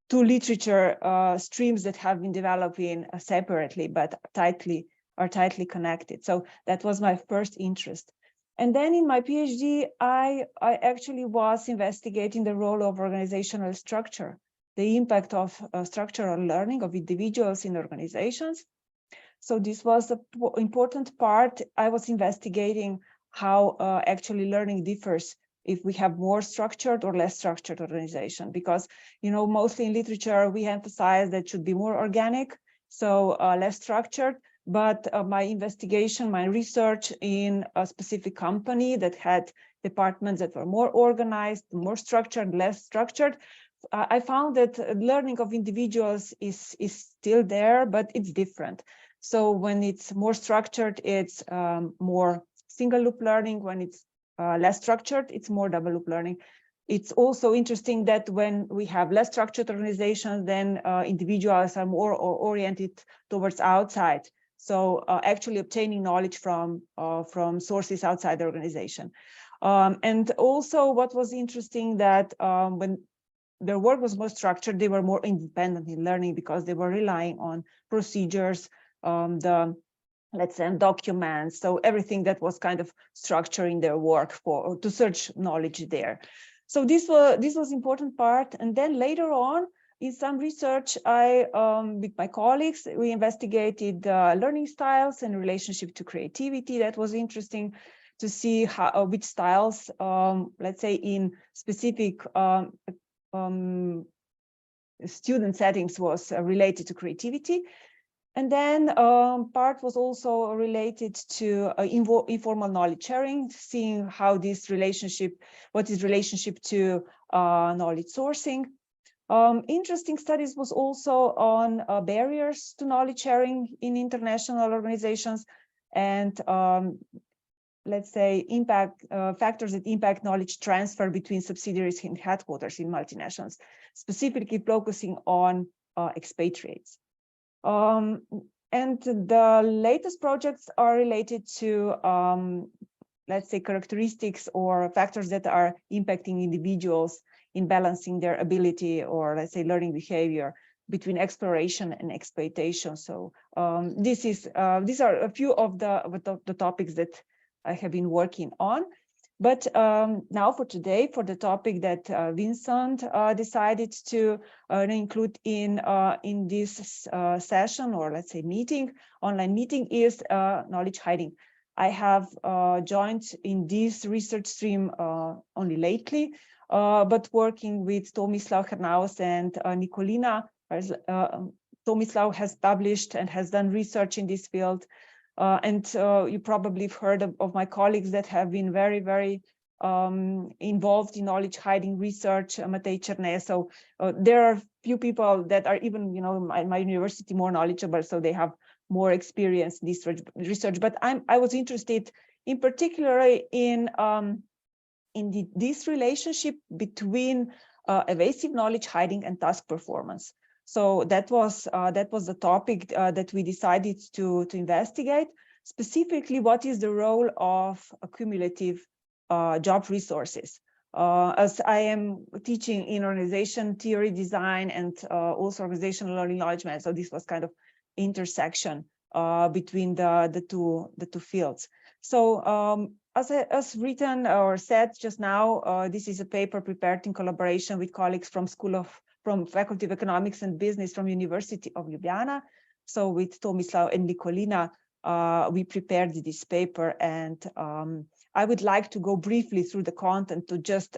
two literature streams that have been developing separately, but are tightly connected. So that was my first interest. And then in my PhD, I actually was investigating the role of organizational structure, the impact of structural learning of individuals in organizations. So this was an important part. I was investigating how actually learning differs if we have more structured or less structured organization, because, mostly in literature, we emphasize that it should be more organic, so less structured. But my investigation, my research in a specific company that had departments that were more organized, more structured, less structured, I found that learning of individuals is still there, but it's different. So when it's more structured, it's more single loop learning. When it's less structured, it's more double loop learning. It's also interesting that when we have less structured organizations, then individuals are more oriented towards outside. So actually obtaining knowledge from sources outside the organization. And also what was interesting that when their work was more structured, they were more independent in learning because they were relying on procedures, let's say documents, so everything that was kind of structuring their work to search knowledge there. So this was important part. And then later on, in some research, with my colleagues, we investigated learning styles and relationship to creativity. That was interesting to see which styles, let's say in specific student settings was related to creativity. And then part was also related to informal knowledge sharing, seeing how this relationship, what is relationship to knowledge sourcing. Interesting studies was also on barriers to knowledge sharing in international organizations and let's say impact factors that impact knowledge transfer between subsidiaries and headquarters in multinationals, specifically focusing on expatriates. And the latest projects are related to let's say characteristics or factors that are impacting individuals in balancing their ability or let's say learning behavior between exploration and exploitation. So these are a few of the topics that I have been working on. But now for today, for the topic that Vincent decided to include in this session or let's say meeting, online meeting, is knowledge hiding. I have joined in this research stream only lately, but working with Tomislav Hernaus and Nikolina. Tomislav has published and has done research in this field. And you probably have heard of my colleagues that have been very, very involved in knowledge hiding research, Matej Černe. So there are few people that are even, my university more knowledgeable, so they have more experience in this research. But I was interested in particular in this relationship between evasive knowledge hiding and task performance. So that was the topic that we decided to investigate. Specifically, what is the role of accumulative job resources? As I am teaching in organization theory design and also organizational learning knowledge management, so this was kind of intersection between the two fields. So as written or said just now, this is a paper prepared in collaboration with colleagues from Faculty of Economics and Business from University of Ljubljana. So with Tomislav and Nikolina, we prepared this paper, and I would like to go briefly through the content to just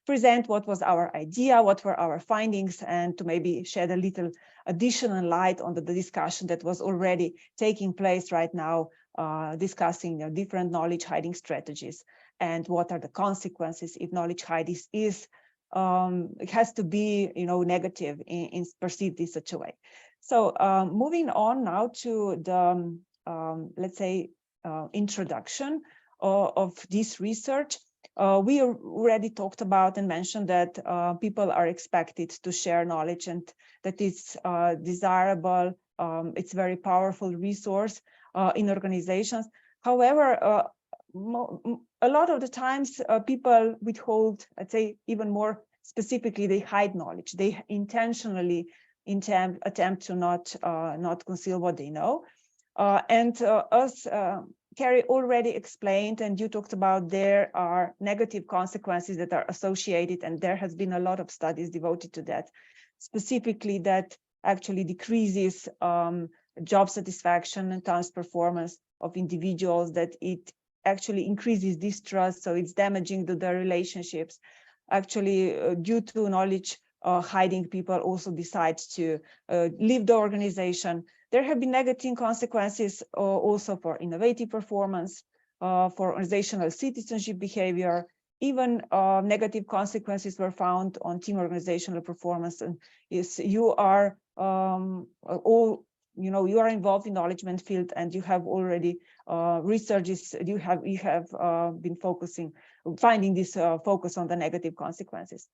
present what was our idea, what were our findings, and to maybe shed a little additional light on the discussion that was already taking place right now, discussing different knowledge hiding strategies and what are the consequences if knowledge hiding it has to be negative in perceived in such a way. So moving on now to the let's say introduction of this research. We already talked about and mentioned that people are expected to share knowledge and that it's desirable, it's a very powerful resource in organizations. However, a lot of the times people withhold, let's say even more specifically, they hide knowledge. They intentionally attempt to not conceal what they know. And as Carrie already explained, and you talked about, there are negative consequences that are associated, and there has been a lot of studies devoted to that, specifically that actually decreases job satisfaction and task performance of individuals, that it actually increases distrust, so it's damaging to their relationships. Actually, due to knowledge hiding, people also decide to leave the organization. There have been negative consequences also for innovative performance, for organizational citizenship behavior. Even negative consequences were found on team organizational performance. And you are you are involved in knowledge management field, and you have already researches. You have been finding this focus on the negative consequences.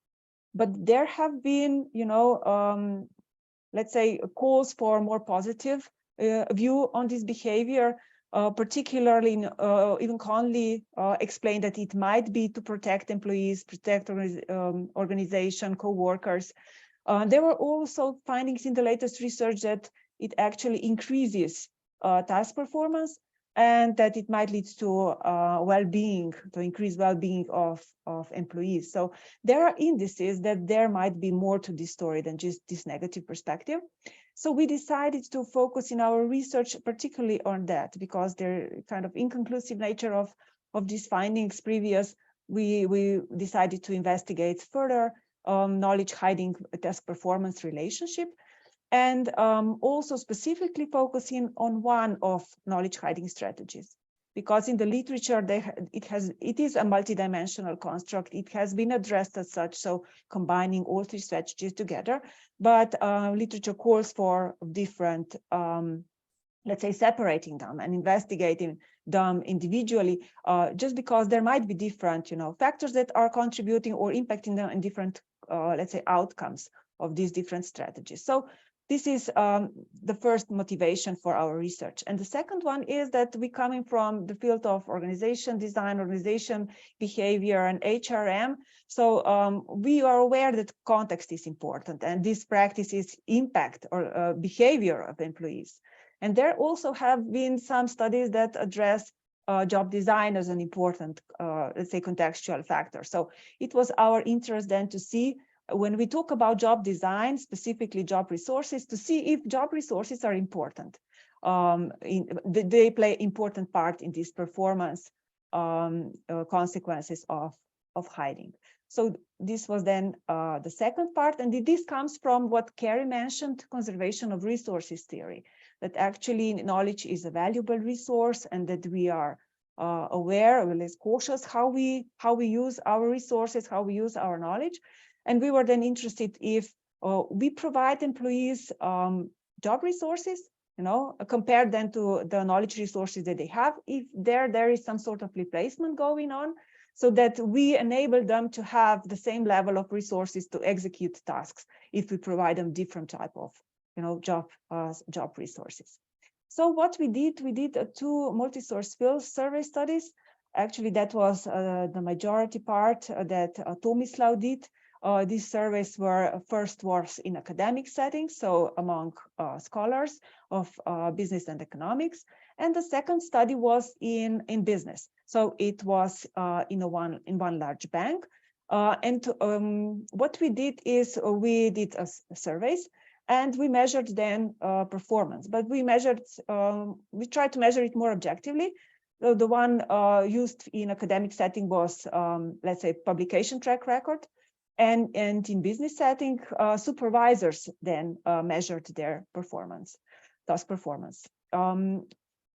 But there have been, let's say, calls for more positive view on this behavior. Particularly, even Conley explained that it might be to protect employees, protect organization, co-workers. There were also findings in the latest research that it actually increases task performance, and that it might lead to well-being, to increase well-being of employees. So there are indices that there might be more to this story than just this negative perspective. So we decided to focus in our research particularly on that, because the kind of inconclusive nature of these findings previous, we decided to investigate further knowledge hiding task performance relationship, and also specifically focusing on one of knowledge hiding strategies, because in the literature it is a multidimensional construct. It has been addressed as such, so combining all three strategies together, but literature calls for different, let's say, separating them and investigating them individually, just because there might be different factors that are contributing or impacting them in different let's say outcomes of these different strategies. So this is the first motivation for our research. And the second one is that we coming from the field of organization design, organization behavior, and HRM. So we are aware that context is important, and these practices impact or behavior of employees. And there also have been some studies that address job design as an important, let's say, contextual factor. So it was our interest then to see, when we talk about job design, specifically job resources, to see if job resources are important. They play an important part in this performance consequences of hiding. So this was then the second part, and this comes from what Carrie mentioned, conservation of resources theory, that actually knowledge is a valuable resource, and that we are aware, or less cautious how we use our resources, how we use our knowledge. And we were then interested if we provide employees job resources, compare them to the knowledge resources that they have, if there is some sort of replacement going on, so that we enable them to have the same level of resources to execute tasks if we provide them different type of job resources. So what we did 2 multi-source field survey studies. Actually, that was the majority part that Tomislav did. These surveys were first was in academic settings, so among scholars of business and economics, and the second study was in business. So it was in one large bank, and what we did is we did surveys, and we measured then performance. But we tried to measure it more objectively. The one used in academic setting was, let's say, publication track record. And in business setting, supervisors then measured their performance, task performance.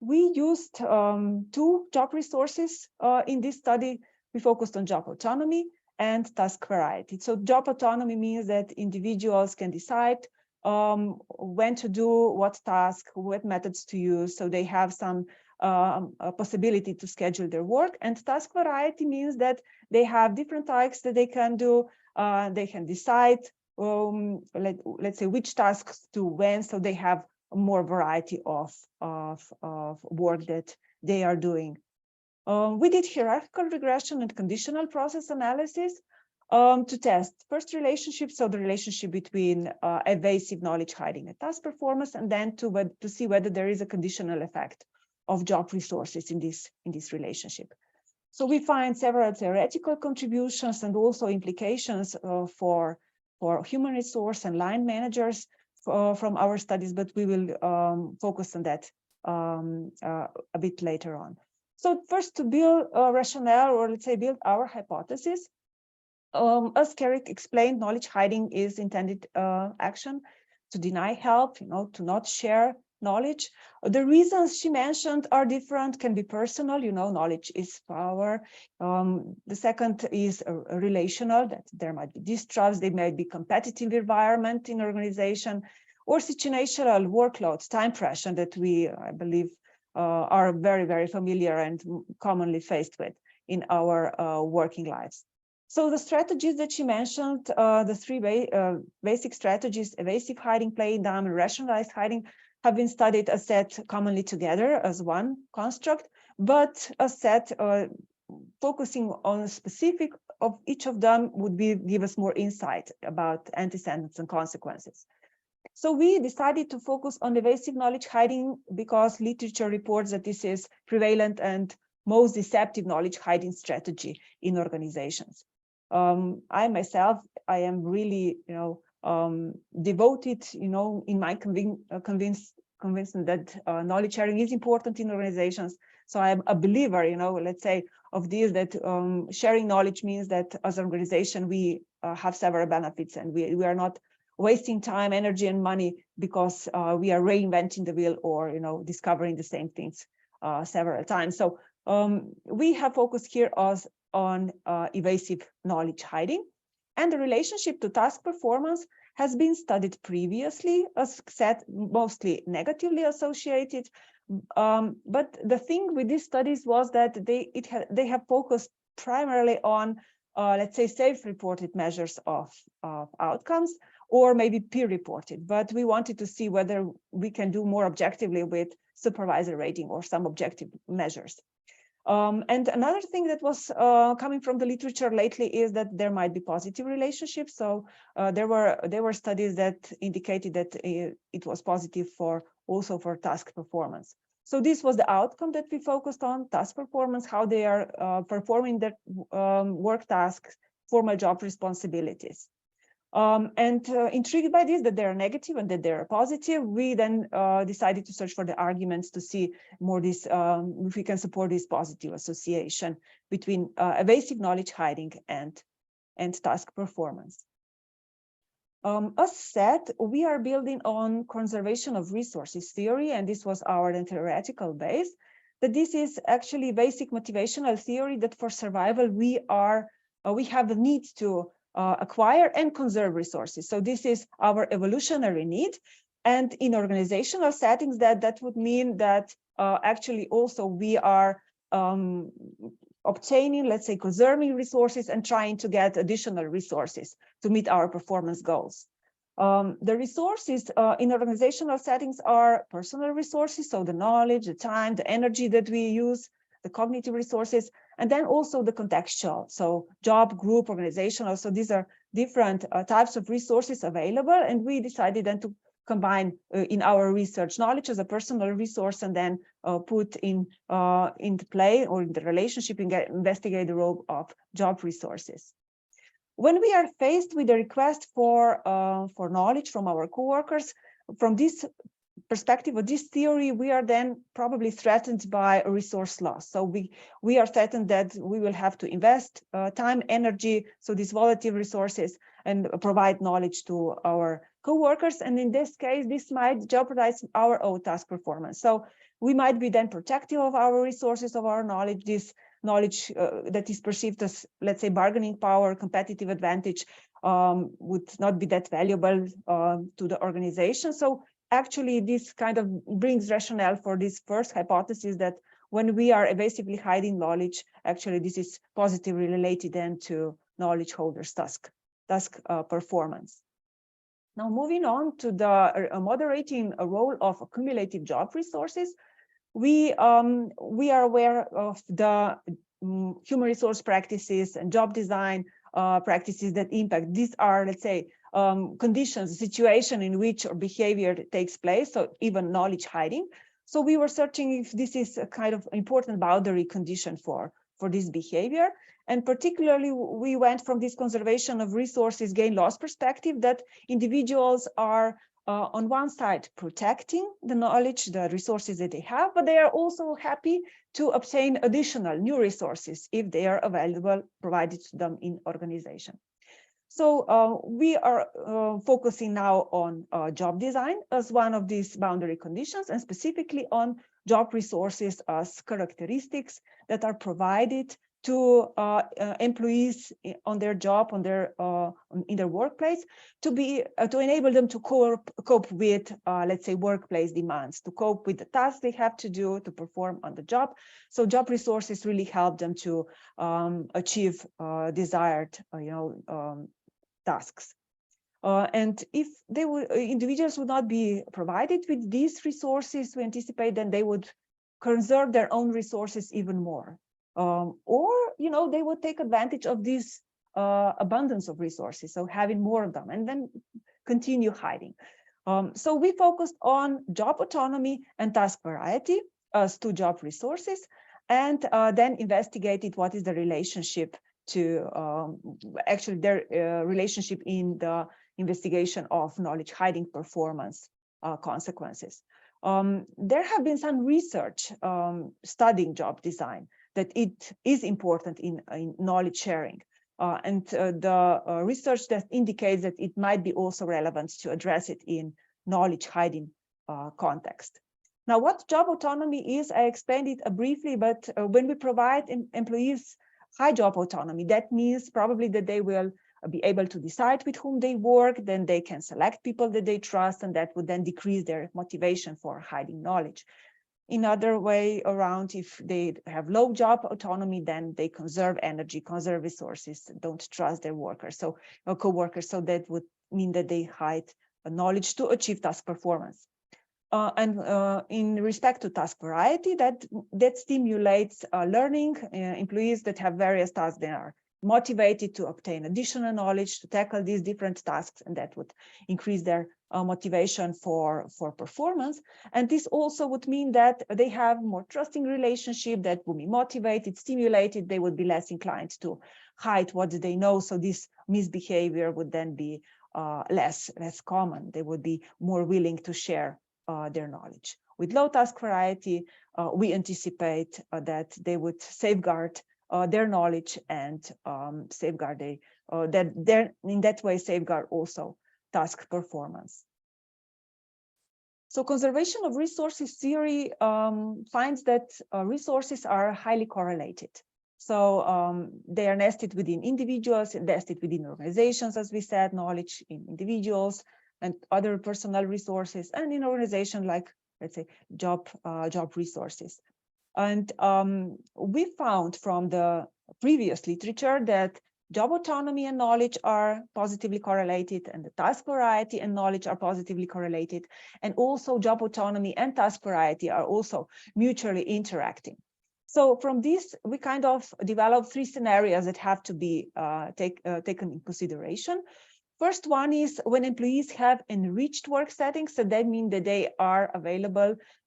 We used 2 job resources in this study. We focused on job autonomy and task variety. So job autonomy means that individuals can decide when to do what task, what methods to use, so they have some possibility to schedule their work. And task variety means that they have different tasks that they can do. They can decide, let's say, which tasks to when, so they have more variety of work that they are doing. We did hierarchical regression and conditional process analysis to test first relationships, so the relationship between evasive knowledge hiding and task performance, and then to see whether there is a conditional effect of job resources in this relationship. So we find several theoretical contributions and also implications for human resource and line managers from our studies, but we will focus on that a bit later on. So first, to build a rationale, or let's say build our hypothesis, as Carrick explained, knowledge hiding is intended action to deny help, to not share knowledge. The reasons she mentioned are different, can be personal, knowledge is power. The second is relational, that there might be distrust, there might be competitive environment in organization, or situational workloads, time pressure that we, I believe, are very, very familiar and commonly faced with in our working lives. So the strategies that she mentioned, the 3 basic strategies, evasive hiding, playing dumb, and rationalized hiding, have been studied as set commonly together as one construct, but as set focusing on a specific of each of them would give us more insight about antecedents and consequences. So we decided to focus on evasive knowledge hiding because literature reports that this is prevalent and most deceptive knowledge hiding strategy in organizations. I myself, I am really, devoted, in my convinced that knowledge sharing is important in organizations. So I'm a believer, let's say, of this, that sharing knowledge means that as an organization, we have several benefits, and we are not wasting time, energy, and money because we are reinventing the wheel or, discovering the same things several times. So we have focused here on evasive knowledge hiding, and the relationship to task performance has been studied previously, as said, mostly negatively associated. But the thing with these studies was that they have focused primarily on, let's say, self-reported measures of outcomes, or maybe peer-reported. But we wanted to see whether we can do more objectively with supervisor rating or some objective measures. And another thing that was coming from the literature lately is that there might be positive relationships. So there were studies that indicated that it was positive also for task performance. So this was the outcome that we focused on: task performance, how they are performing their work tasks, formal job responsibilities. And intrigued by this, that they're negative and that they're positive, we then decided to search for the arguments to see more this, if we can support this positive association between evasive knowledge hiding and task performance. As said, we are building on conservation of resources theory, and this was our theoretical base. that this is actually basic motivational theory that for survival we have the need to acquire and conserve resources. So this is our evolutionary need. And in organizational settings, that would mean that actually also we are obtaining, let's say, conserving resources and trying to get additional resources to meet our performance goals. The resources in organizational settings are personal resources, so the knowledge, the time, the energy that we use, the cognitive resources, and then also the contextual, so job, group, organizational. So these are different types of resources available, and we decided then to combine in our research knowledge as a personal resource, and then put into play or in the relationship and investigate the role of job resources. When we are faced with a request for knowledge from our coworkers, from this perspective of this theory, we are then probably threatened by a resource loss. So we are threatened that we will have to invest time, energy, so these volatile resources, and provide knowledge to our coworkers. And in this case, this might jeopardize our own task performance. So we might be then protective of our resources, of our knowledge, this knowledge that is perceived as, let's say, bargaining power, competitive advantage, would not be that valuable to the organization. So actually, this kind of brings rationale for this first hypothesis that when we are evasively hiding knowledge, actually this is positively related then to knowledge holders' task performance. Now, moving on to the moderating role of cumulative job resources, we are aware of the human resource practices and job design practices that impact. These are, let's say, conditions, situation in which or behavior takes place, so even knowledge hiding. So we were searching if this is a kind of important boundary condition for this behavior. And particularly, we went from this conservation of resources gain-loss perspective that individuals are on one side protecting the knowledge, the resources that they have, but they are also happy to obtain additional new resources if they are available, provided to them in organization. So we are focusing now on job design as one of these boundary conditions, and specifically on job resources as characteristics that are provided to employees on their job, in their workplace, to enable them to cope with, let's say, workplace demands, to cope with the tasks they have to do to perform on the job. So job resources really help them to achieve desired, tasks. And if individuals would not be provided with these resources, we anticipate then they would conserve their own resources even more. Or, they would take advantage of this abundance of resources, so having more of them, and then continue hiding. So we focused on job autonomy and task variety as two job resources, and then investigated what is the relationship to actually their relationship in the investigation of knowledge hiding performance consequences. There have been some research studying job design, that it is important in knowledge sharing. And the research that indicates that it might be also relevant to address it in knowledge hiding context. Now, what job autonomy is, I explained it briefly, but when we provide employees high job autonomy, that means probably that they will be able to decide with whom they work, then they can select people that they trust, and that would then decrease their motivation for hiding knowledge. In other way around, if they have low job autonomy, then they conserve energy, conserve resources, don't trust their workers, so co-workers. So that would mean that they hide knowledge to achieve task performance. And in respect to task variety, that stimulates learning. Employees that have various tasks, they are motivated to obtain additional knowledge to tackle these different tasks, and that would increase their motivation for performance. And this also would mean that they have more trusting relationship, that will be motivated, stimulated. They would be less inclined to hide what they know. So this misbehavior would then be less common. They would be more willing to share their knowledge. With low task variety, we anticipate that they would safeguard their knowledge and safeguard in that way safeguard also task performance. So conservation of resources theory finds that resources are highly correlated. So they are nested within individuals, nested within organizations, as we said, knowledge in individuals and other personal resources, and in organization like, let's say, job resources. And we found from the previous literature that job autonomy and knowledge are positively correlated, and the task variety and knowledge are positively correlated. And also job autonomy and task variety are also mutually interacting. So from this, we kind of developed three scenarios that have to be taken in consideration. First one is when employees have enriched work settings, so that means that they are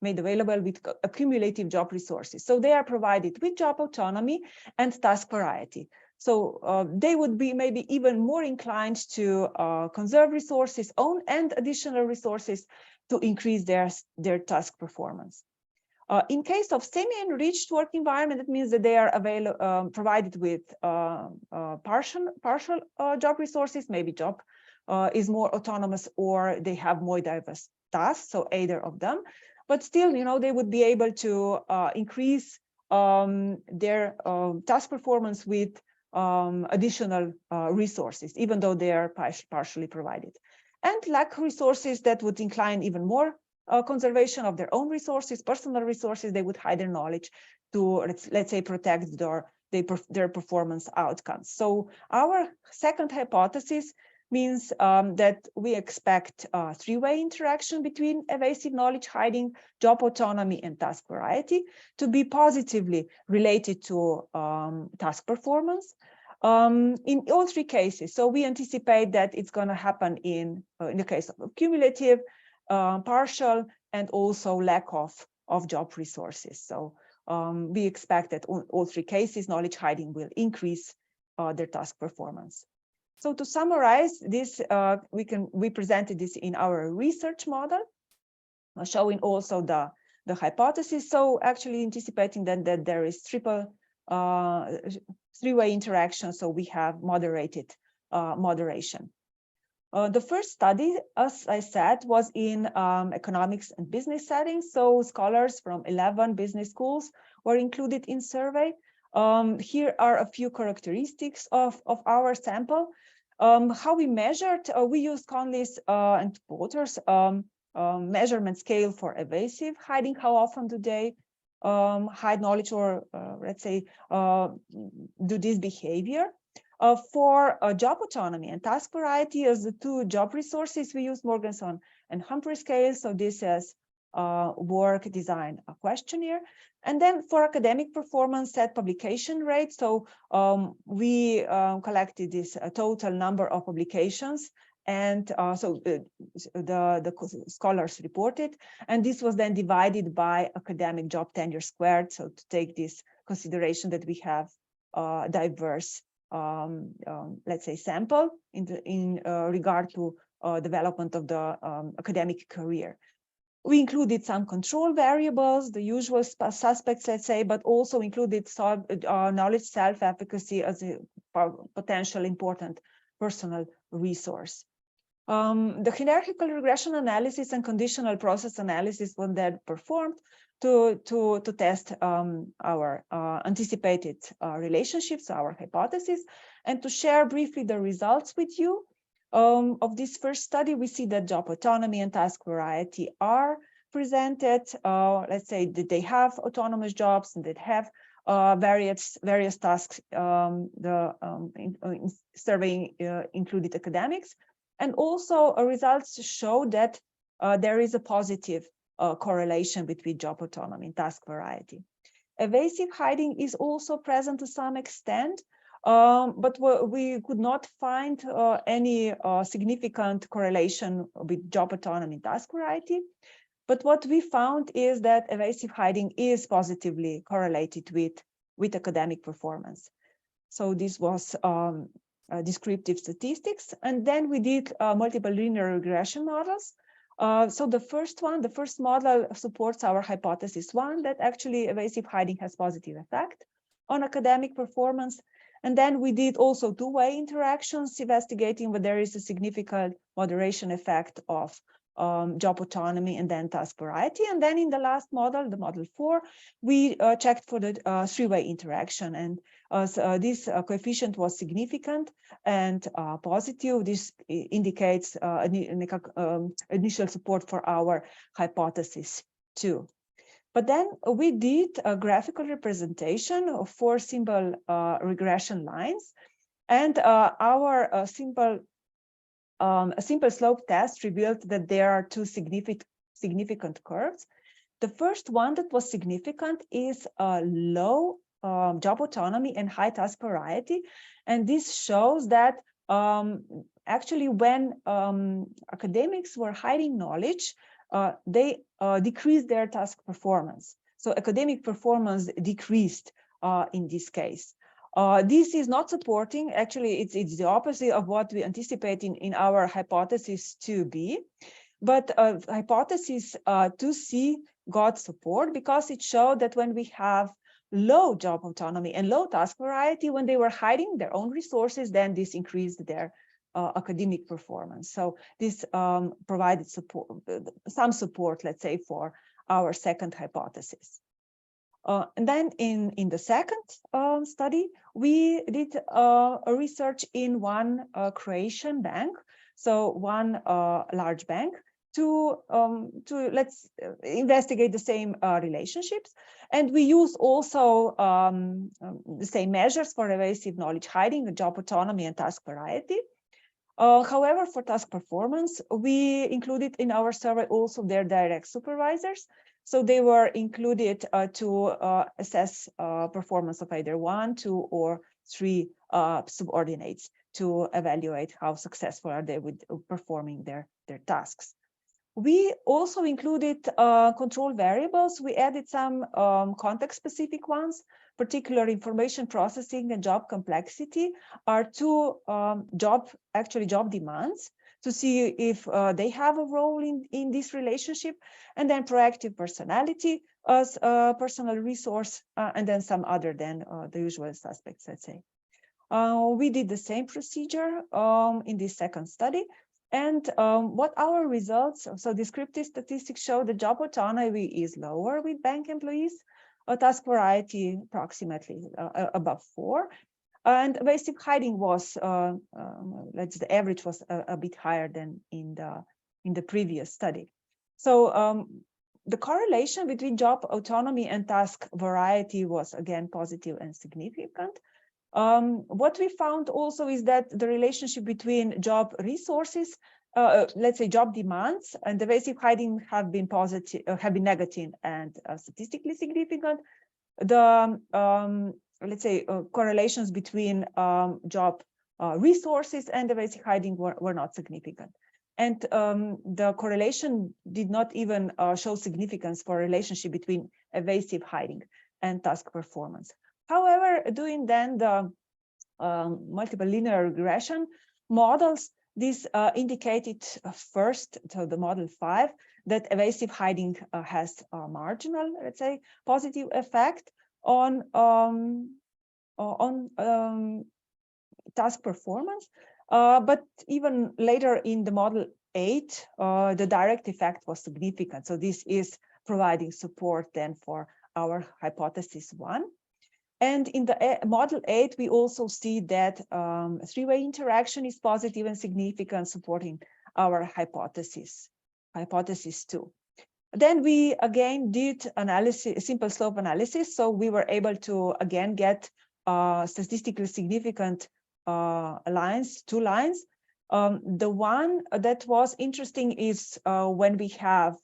made available with accumulative job resources. So they are provided with job autonomy and task variety. So they would be maybe even more inclined to conserve resources, own and additional resources to increase their task performance. In case of semi-enriched work environment, it means that they are provided with partial job resources. Maybe job is more autonomous, or they have more diverse tasks, so either of them. But still, they would be able to increase their task performance with additional resources, even though they are partially provided. And lack resources, that would incline even more conservation of their own resources, personal resources. They would hide their knowledge to, let's say, protect their performance outcomes. So our second hypothesis means that we expect three-way interaction between evasive knowledge hiding, job autonomy, and task variety to be positively related to task performance in all three cases. So we anticipate that it's going to happen in the case of cumulative, partial, and also lack of job resources. So we expect that all three cases, knowledge hiding will increase their task performance. So to summarize this, we presented this in our research model, showing also the hypothesis. So actually anticipating that there is three-way interaction. So we have moderated moderation. The first study, as I said, was in economics and business settings. So scholars from 11 business schools were included in survey. Here are a few characteristics of our sample. How we measured, we used Conley's and Porter's measurement scale for evasive hiding. How often do they hide knowledge, or let's say do this behavior? For job autonomy and task variety as the two job resources, we use Morgenson and Humphrey scale. So this is work design questionnaire. And then for academic performance, set publication rate. So we collected this total number of publications, and so the scholars reported, and this was then divided by academic job tenure squared. So to take this consideration that we have diverse let's say sample in regard to development of the academic career. We included some control variables, the usual suspects, let's say, but also included knowledge self-efficacy as a potential important personal resource. The hierarchical regression analysis and conditional process analysis were then performed to test our anticipated relationships, our hypothesis, and to share briefly the results with you. Of this first study, we see that job autonomy and task variety are presented. Let's say that they have autonomous jobs and that have various tasks. Survey included academics, and also results show that there is a positive correlation between job autonomy and task variety. Evasive hiding is also present to some extent, but we could not find any significant correlation with job autonomy and task variety. But what we found is that evasive hiding is positively correlated with academic performance. So this was descriptive statistics. And then we did multiple linear regression models. So the first model supports our hypothesis one, that actually evasive hiding has positive effect on academic performance. And then we did also two-way interactions, investigating whether there is a significant moderation effect of job autonomy and then task variety. And then in the last model, the model 4, we checked for the three-way interaction. And this coefficient was significant and positive. This indicates initial support for our hypothesis too. But then we did a graphical representation of 4 simple regression lines. And our simple slope test revealed that there are 2 significant curves. The first one that was significant is low job autonomy and high task variety. And this shows that actually when academics were hiding knowledge, they decreased their task performance. So academic performance decreased in this case. This is not supporting, actually, it's the opposite of what we anticipate in our hypothesis 2b. But hypothesis 2c got support because it showed that when we have low job autonomy and low task variety, when they were hiding their own resources, then this increased their academic performance. So this provided support, some support, let's say, for our second hypothesis. And then in the second study, we did a research in one Croatian bank, so one large bank, to let's investigate the same relationships. And we use also the same measures for evasive knowledge hiding, job autonomy, and task variety. However, for task performance, we included in our survey also their direct supervisors. So they were included to assess performance of either 1, 2, or 3 subordinates to evaluate how successful are they with performing their tasks. We also included control variables. We added some context-specific ones. Particular information processing and job complexity are 2 job demands to see if they have a role in this relationship, and then proactive personality as a personal resource, and then some other than the usual suspects, let's say. We did the same procedure in this second study. And what our results, so descriptive statistics show the job autonomy is lower with bank employees, task variety approximately above 4. And evasive hiding was, the average was a bit higher than in the previous study. So the correlation between job autonomy and task variety was again positive and significant. What we found also is that the relationship between job resources, let's say job demands, and evasive hiding have been positive, have been negative and statistically significant. The let's say correlations between job resources and evasive hiding were not significant. And the correlation did not even show significance for relationship between evasive hiding and task performance. However, doing then the multiple linear regression models, this indicated first, so the model 5, that evasive hiding has a marginal, let's say, positive effect on task performance. But even later in the model 8, the direct effect was significant. So this is providing support then for our hypothesis 1. And in the model 8, we also see that three-way interaction is positive and significant, supporting our hypothesis 2. Then we again did analysis, simple slope analysis. So we were able to again get statistically significant lines, 2 lines. The one that was interesting is when we have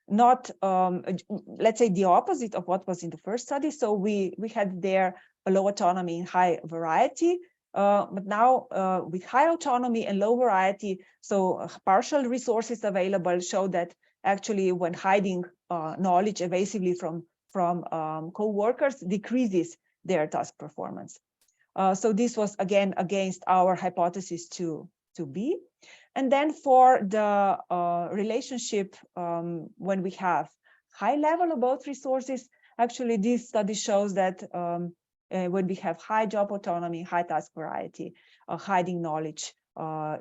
not, let's say, the opposite of what was in the first study. So we had there a low autonomy and high variety, but now with high autonomy and low variety, so partial resources available show that actually when hiding knowledge evasively from co-workers decreases their task performance. So this was again against our hypothesis 2b. And then for the relationship when we have high level of both resources, actually this study shows that when we have high job autonomy, high task variety, hiding knowledge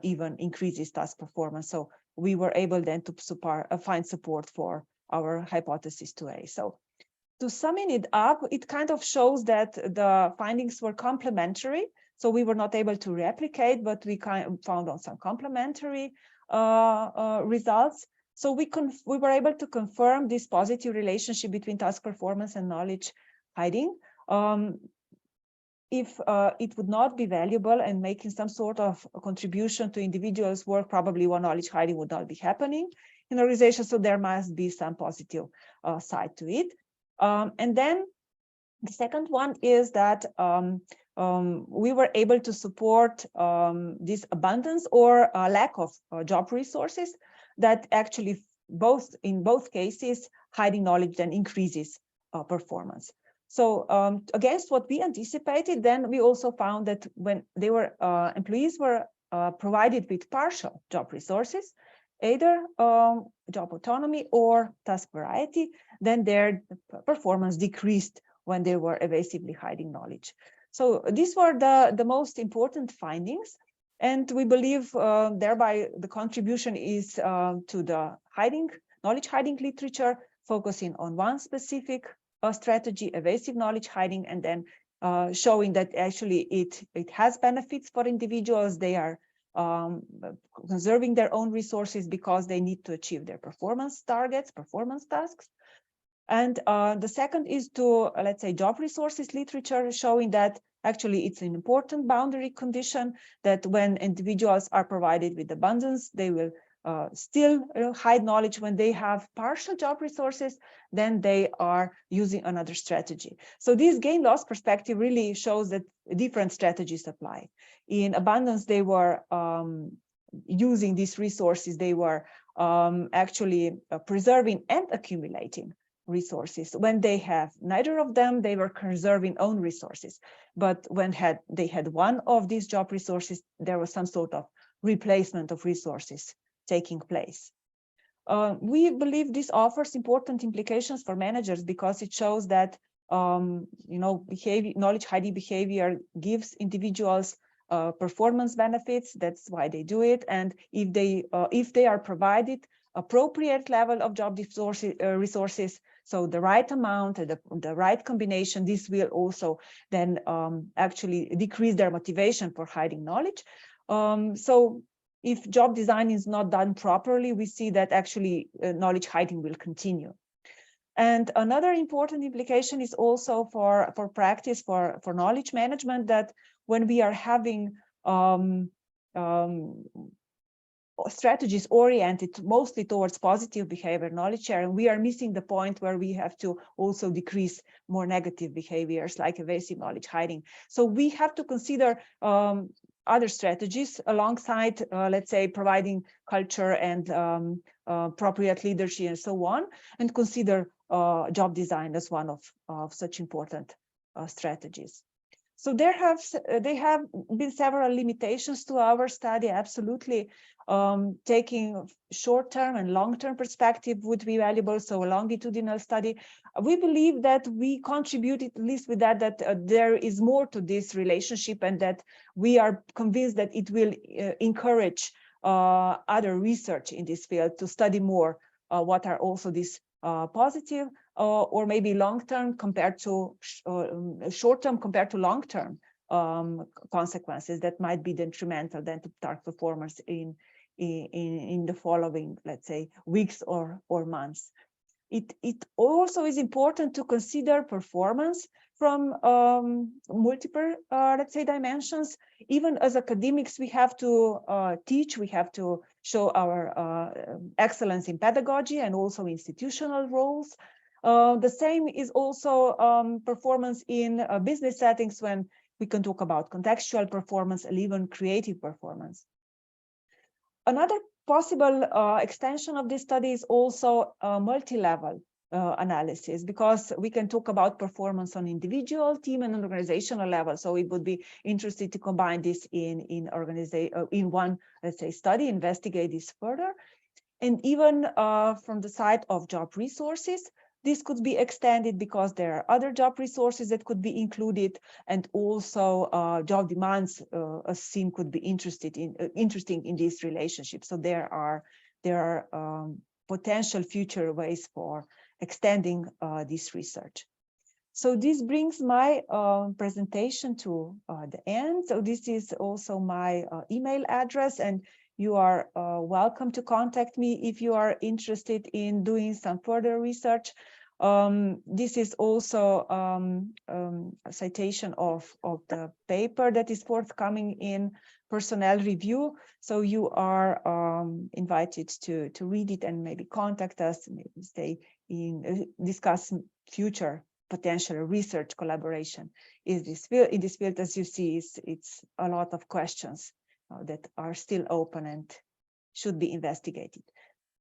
even increases task performance. So we were able then to find support for our hypothesis 2A. So to summing it up, it kind of shows that the findings were complementary. So we were not able to replicate, but we found on some complementary results. So we were able to confirm this positive relationship between task performance and knowledge hiding. If it would not be valuable and making some sort of contribution to individuals' work, probably one knowledge hiding would not be happening in organization. So there must be some positive side to it. And then the second one is that we were able to support this abundance or lack of job resources that actually in both cases, hiding knowledge then increases performance. So against what we anticipated, then we also found that when they were employees were provided with partial job resources, either job autonomy or task variety, then their performance decreased when they were evasively hiding knowledge. So these were the most important findings. And we believe thereby the contribution is to the knowledge hiding literature, focusing on one specific strategy, evasive knowledge hiding, and then showing that actually it has benefits for individuals. They are conserving their own resources because they need to achieve their performance targets, performance tasks. And the second is to, let's say, job resources literature, showing that actually it's an important boundary condition that when individuals are provided with abundance, they will still hide knowledge. When they have partial job resources, then they are using another strategy. So this gain-loss perspective really shows that different strategies apply. In abundance, they were using these resources. They were actually preserving and accumulating resources. When they have neither of them, they were conserving own resources. But when they had one of these job resources, there was some sort of replacement of resources taking place. We believe this offers important implications for managers because it shows that knowledge hiding behavior gives individuals performance benefits. That's why they do it. And if they are provided appropriate level of job resources, so the right amount and the right combination, this will also then actually decrease their motivation for hiding knowledge. So if job design is not done properly, we see that actually knowledge hiding will continue. And another important implication is also for practice, for knowledge management, that when we are having strategies oriented mostly towards positive behavior, knowledge sharing, we are missing the point where we have to also decrease more negative behaviors like evasive knowledge hiding. So we have to consider other strategies alongside, let's say, providing culture and appropriate leadership and so on, and consider job design as one of such important strategies. So there have been several limitations to our study. Absolutely, taking short-term and long-term perspective would be valuable. So a longitudinal study. We believe that we contributed, at least with that there is more to this relationship, and that we are convinced that it will encourage other research in this field to study more what are also these positive or maybe long-term compared to short-term compared to long-term consequences that might be detrimental then to task performers in the following, let's say, weeks or months. It also is important to consider performance from multiple, let's say, dimensions. Even as academics, we have to teach, we have to show our excellence in pedagogy and also institutional roles. The same is also performance in business settings, when we can talk about contextual performance and even creative performance. Another possible extension of this study is also multi-level analysis, because we can talk about performance on individual, team, and organizational level. So it would be interesting to combine this in one, let's say, study, investigate this further. And even from the side of job resources, this could be extended because there are other job resources that could be included, and also job demands, as seen, could be interesting in this relationship. So there there are potential future ways for extending this research. So this brings my presentation to the end. So this is also my email address, and you are welcome to contact me if you are interested in doing some further research. This is also a citation of the paper that is forthcoming in personnel review. So you are invited to read it and maybe contact us, maybe stay in discuss future potential research collaboration. In this field, as you see, it's a lot of questions that are still open and should be investigated.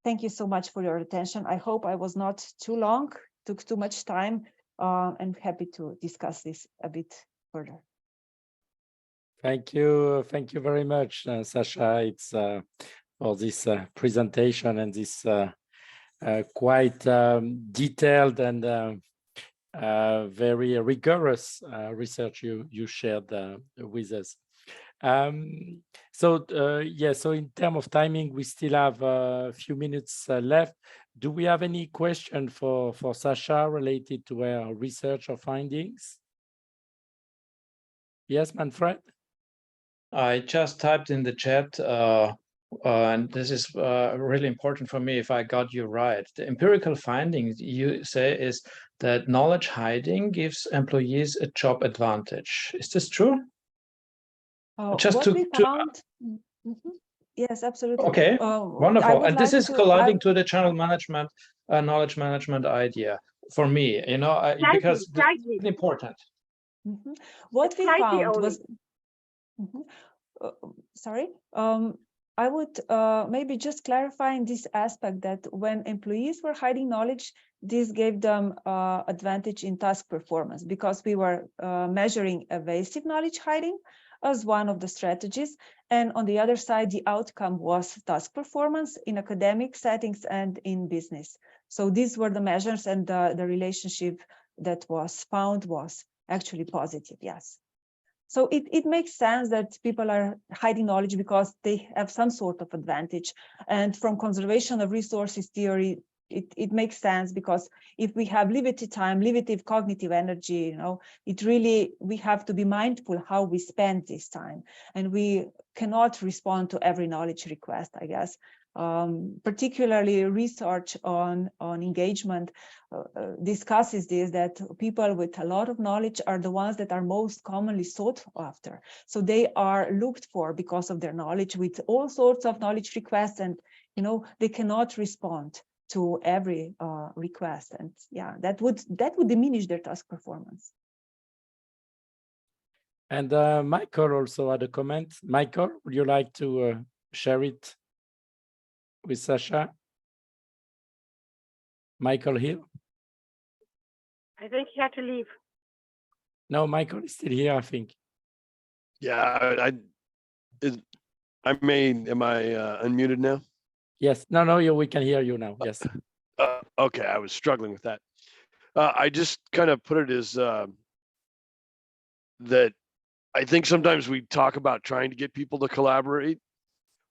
Thank you so much for your attention. I hope I was not too long, took too much time, and happy to discuss this a bit further. Thank you very much, Saša. It's for this presentation and this quite detailed and very rigorous research you shared with us. So in terms of timing, we still have a few minutes left. Do we have any question for Saša related to her research or findings? Yes, Manfred? I just typed in the chat, and this is really important for me if I got you right. The empirical findings you say is that knowledge hiding gives employees a job advantage. Is this true? Just what we found. Yes, absolutely. Okay, wonderful. And this is colliding to the channel management, knowledge management idea for me, you know, because it's important. What we found was, sorry, I would maybe just clarify in this aspect that when employees were hiding knowledge, this gave them advantage in task performance, because we were measuring evasive knowledge hiding as one of the strategies. And on the other side, the outcome was task performance in academic settings and in business. So these were the measures, and the relationship that was found was actually positive, yes. So it makes sense that people are hiding knowledge because they have some sort of advantage. And from conservation of resources theory, it makes sense, because if we have limited time, limited cognitive energy, you know, we have to be mindful how we spend this time. And we cannot respond to every knowledge request, I guess. Particularly research on engagement discusses this, that people with a lot of knowledge are the ones that are most commonly sought after. So they are looked for because of their knowledge with all sorts of knowledge requests, and you know, they cannot respond to every request, and yeah, that would diminish their task performance. And Michael also had a comment. Michael, would you like to share it with Saša? Michael here? I think he had to leave. No, Michael is still here, I think. Yeah, am I unmuted now? Yes, no, we can hear you now, yes. Okay, I was struggling with that. I just kind of put it as that I think sometimes we talk about trying to get people to collaborate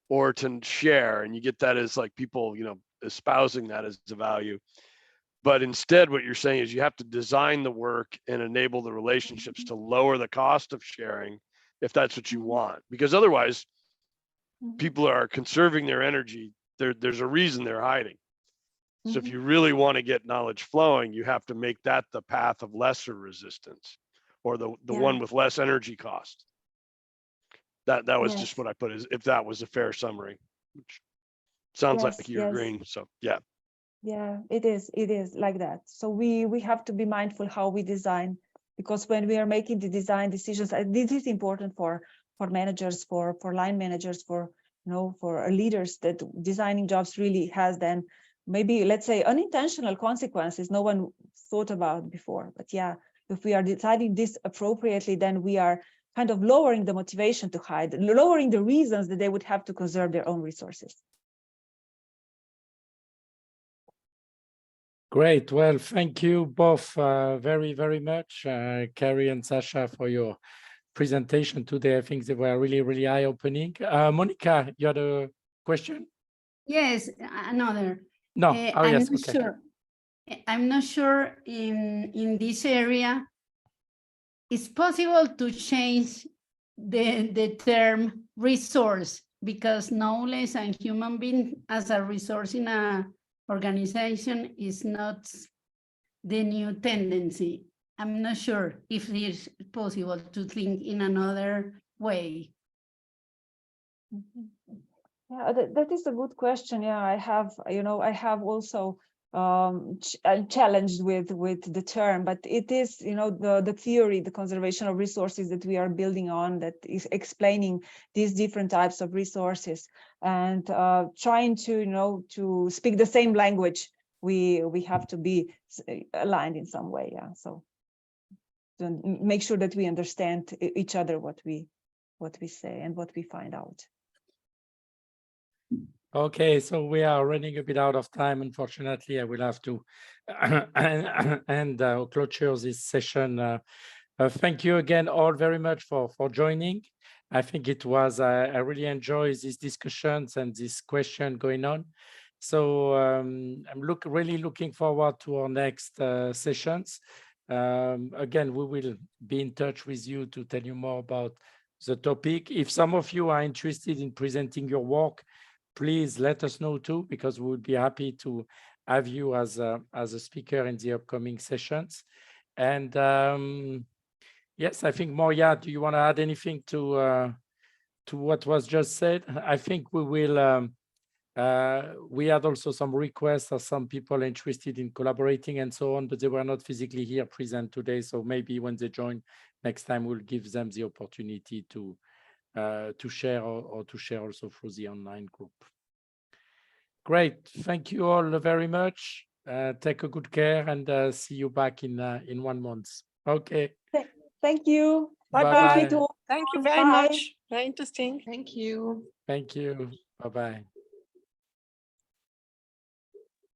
or to share, and you get that as like people, you know, espousing that as a value. But instead, what you're saying is you have to design the work and enable the relationships to lower the cost of sharing, if that's what you want, because otherwise people are conserving their energy. There's a reason they're hiding. So if you really want to get knowledge flowing, you have to make that the path of lesser resistance, or the one with less energy cost. That was just what I put, as if that was a fair summary, which sounds like you're agreeing. So yeah. Yeah, it is like that. So we have to be mindful how we design, because when we are making the design decisions, this is important for managers, for line managers, for leaders, that designing jobs really has then maybe, let's say, unintentional consequences no one thought about before. But yeah, if we are deciding this appropriately, then we are kind of lowering the motivation to hide, lowering the reasons that they would have to conserve their own resources. Great. Well, thank you both very, very much, Carrie and Saša, for your presentation today. I think they were really, really eye-opening. Monica, you had a question? Yes, another. No, I'm yes, not okay. sure. I'm not sure in this area. It's possible to change the term resource, because knowledge and human being as a resource in a organization is not the new tendency. I'm not sure if it's possible to think in another way. Yeah, that is a good question. Yeah, I have also challenged with the term, but it is, the theory, the conservation of resources that we are building on, that is explaining these different types of resources and trying to, to speak the same language. We have to be aligned in some way. Yeah, so to make sure that we understand each other, what we say and what we find out. Okay, so we are running a bit out of time. Unfortunately, I will have to close this session. Thank you again all very much for joining. I think it was, I really enjoy these discussions and this question going on. So I'm really looking forward to our next sessions. Again, we will be in touch with you to tell you more about the topic. If some of you are interested in presenting your work, please let us know too, because we would be happy to have you as a speaker in the upcoming sessions. And yes, I think, Moria, do you want to add anything to what was just said? I think we will, we had also some requests of some people interested in collaborating and so on, but they were not physically here present today. So maybe when they join next time, we'll give them the opportunity to share or to share also through the online group. Great, thank you all very much. Take a good care and see you back in 1 month. Okay. Thank you. Bye-bye. Thank you very much. Very interesting. Thank you. Thank you. Bye-bye.